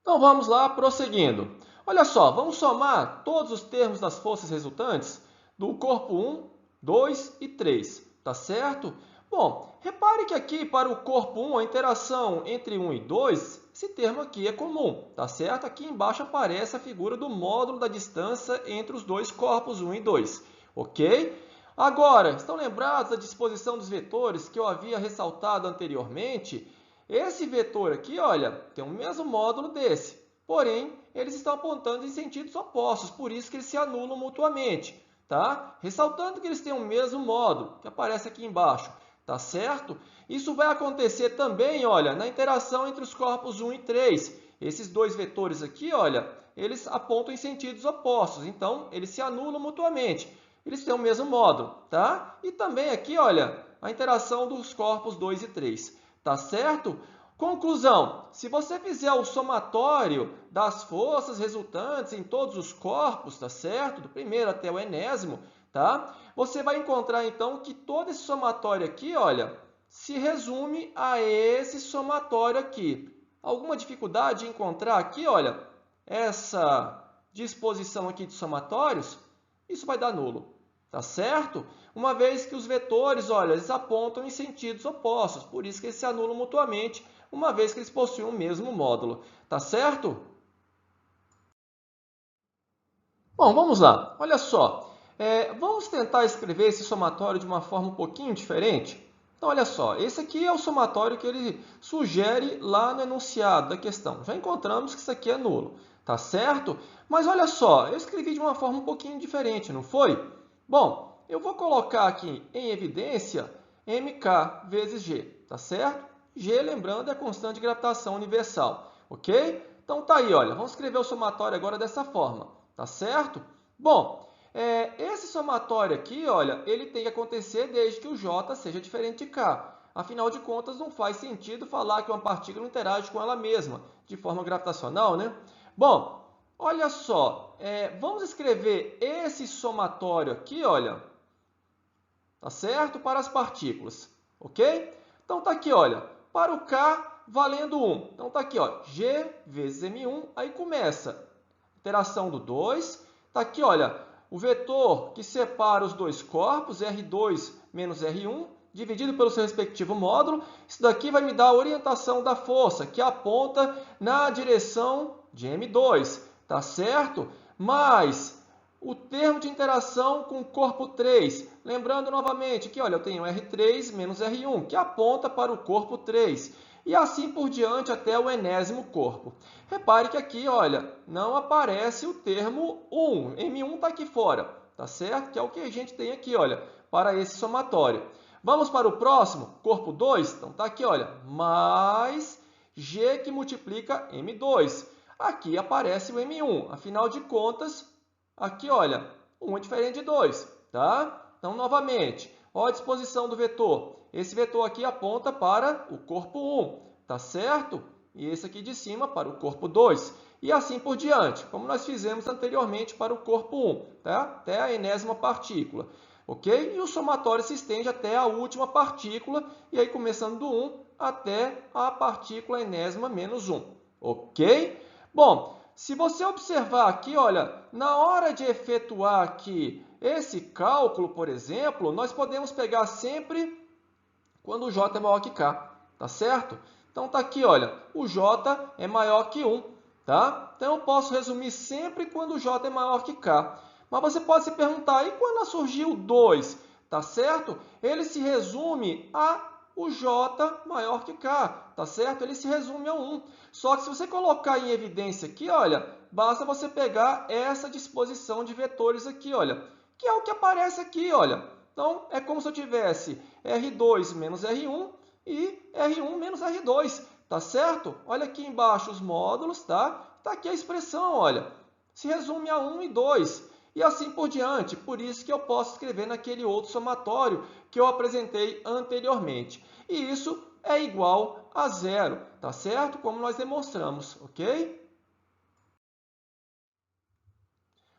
Speaker 1: Então, vamos lá, prosseguindo. Olha só, vamos somar todos os termos das forças resultantes do corpo 1, 2 e 3, tá certo? Bom, repare que aqui para o corpo 1, a interação entre 1 e 2, esse termo aqui é comum, tá certo? Aqui embaixo aparece a figura do módulo da distância entre os dois corpos 1 e 2, ok? Agora, estão lembrados da disposição dos vetores que eu havia ressaltado anteriormente? Esse vetor aqui, olha, tem o mesmo módulo desse, porém, eles estão apontando em sentidos opostos, por isso que eles se anulam mutuamente, tá? Ressaltando que eles têm o mesmo módulo, que aparece aqui embaixo, tá certo? Isso vai acontecer também, olha, na interação entre os corpos 1 e 3. Esses dois vetores aqui, olha, eles apontam em sentidos opostos, então, eles se anulam mutuamente. Eles têm o mesmo módulo, tá? E também aqui, olha, a interação dos corpos 2 e 3. Tá certo? Conclusão, se você fizer o somatório das forças resultantes em todos os corpos, tá certo? Do primeiro até o enésimo, tá? Você vai encontrar então que todo esse somatório aqui, olha, se resume a esse somatório aqui. Alguma dificuldade em encontrar aqui, olha, essa disposição aqui de somatórios? Isso vai dar nulo. Tá certo? Uma vez que os vetores, olha, eles apontam em sentidos opostos, por isso que eles se anulam mutuamente, uma vez que eles possuem o mesmo módulo. Tá certo? Bom, vamos lá. Olha só. Vamos tentar escrever esse somatório de uma forma um pouquinho diferente? Então, olha só. Esse aqui é o somatório que ele sugere lá no enunciado da questão. Já encontramos que isso aqui é nulo, tá certo? Mas olha só, eu escrevi de uma forma um pouquinho diferente, não foi? Bom, eu vou colocar aqui em evidência mk vezes g, tá certo? G, lembrando, é a constante de gravitação universal, ok? Então, tá aí, olha. Vamos escrever o somatório agora dessa forma, tá certo? Bom, esse somatório aqui, olha, ele tem que acontecer desde que o J seja diferente de K. Afinal de contas, não faz sentido falar que uma partícula interage com ela mesma, de forma gravitacional, né? Bom, olha só, vamos escrever esse somatório aqui, olha, tá certo? Para as partículas, ok? Então, tá aqui, olha, para o K valendo 1. Então, tá aqui, ó, G vezes M1, aí começa interação do 2. Tá aqui, olha, o vetor que separa os dois corpos, R2 menos R1, dividido pelo seu respectivo módulo. Isso daqui vai me dar a orientação da força, que aponta na direção de M2, tá certo? Mais o termo de interação com o corpo 3. Lembrando novamente que, olha, eu tenho R3 menos R1, que aponta para o corpo 3. E assim por diante até o enésimo corpo. Repare que aqui, olha, não aparece o termo 1. M1 está aqui fora, tá certo? Que é o que a gente tem aqui, olha, para esse somatório. Vamos para o próximo, corpo 2. Então, está aqui, olha, mais G que multiplica M2. Aqui aparece o M1. Afinal de contas, aqui, olha, 1 é diferente de 2, tá? Então, novamente, olha a disposição do vetor. Esse vetor aqui aponta para o corpo 1, tá certo? E esse aqui de cima para o corpo 2. E assim por diante, como nós fizemos anteriormente para o corpo 1, tá? Até a enésima partícula, ok? E o somatório se estende até a última partícula, e aí começando do 1 até a partícula enésima menos 1, ok? Bom, se você observar aqui, olha, na hora de efetuar aqui esse cálculo, por exemplo, nós podemos pegar sempre quando o J é maior que K, tá certo? Então, tá aqui, olha, o J é maior que 1, tá? Então, eu posso resumir sempre quando o J é maior que K. Mas você pode se perguntar, e quando surgiu o 2, tá certo? Ele se resume a o J maior que K, tá certo? Ele se resume a 1. Só que se você colocar em evidência aqui, olha, basta você pegar essa disposição de vetores aqui, olha, que é o que aparece aqui, olha. Então, é como se eu tivesse R2 menos R1 e R1 menos R2, tá certo? Olha aqui embaixo os módulos, tá? Tá aqui a expressão, olha, se resume a 1 e 2. E assim por diante, por isso que eu posso escrever naquele outro somatório que eu apresentei anteriormente. E isso é igual a zero, tá certo? Como nós demonstramos, ok?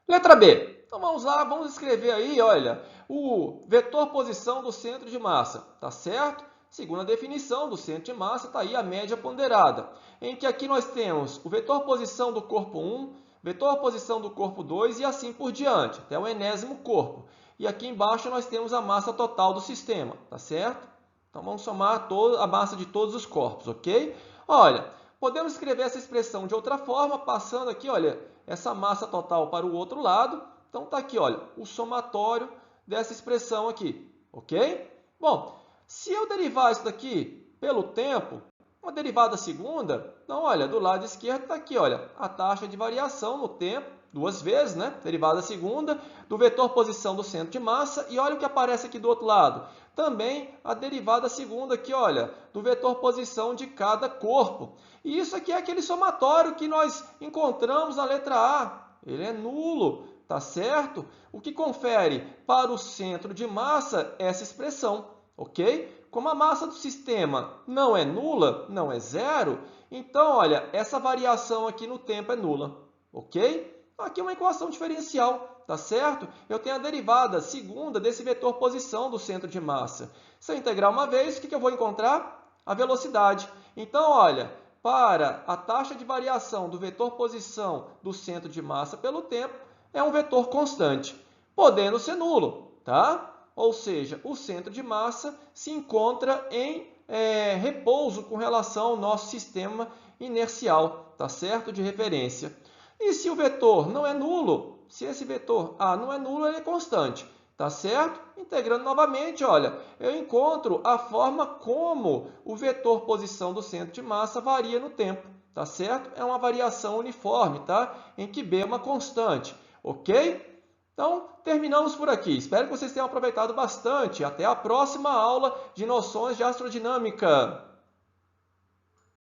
Speaker 1: Letra B. Então vamos lá, vamos escrever aí, olha, o vetor posição do centro de massa, tá certo? Segundo a definição do centro de massa, está aí a média ponderada, em que aqui nós temos o vetor posição do corpo 1, vetor posição do corpo 2 e assim por diante, até o enésimo corpo. E aqui embaixo nós temos a massa total do sistema, tá certo? Então vamos somar a massa de todos os corpos, ok? Olha, podemos escrever essa expressão de outra forma, passando aqui, olha, essa massa total para o outro lado. Então está aqui, olha, o somatório dessa expressão aqui, ok? Bom, se eu derivar isso daqui pelo tempo, uma derivada segunda, então, olha, do lado esquerdo está aqui, olha, a taxa de variação no tempo, duas vezes, né? Derivada segunda, do vetor posição do centro de massa, e olha o que aparece aqui do outro lado. Também a derivada segunda aqui, olha, do vetor posição de cada corpo. E isso aqui é aquele somatório que nós encontramos na letra A. Ele é nulo, tá certo? O que confere para o centro de massa essa expressão, ok? Como a massa do sistema não é nula, não é zero, então, olha, essa variação aqui no tempo é nula, ok? Aqui é uma equação diferencial, tá certo? Eu tenho a derivada segunda desse vetor posição do centro de massa. Se eu integrar uma vez, o que eu vou encontrar? A velocidade. Então, olha, para a taxa de variação do vetor posição do centro de massa pelo tempo, é um vetor constante, podendo ser nulo, tá? Ou seja, o centro de massa se encontra em repouso com relação ao nosso sistema inercial, tá certo? De referência. E se o vetor não é nulo, se esse vetor A não é nulo, ele é constante. Tá certo? Integrando novamente, olha, eu encontro a forma como o vetor posição do centro de massa varia no tempo. Tá certo? É uma variação uniforme, tá? Em que B é uma constante. Ok? Então, terminamos por aqui. Espero que vocês tenham aproveitado bastante. Até a próxima aula de noções de astrodinâmica.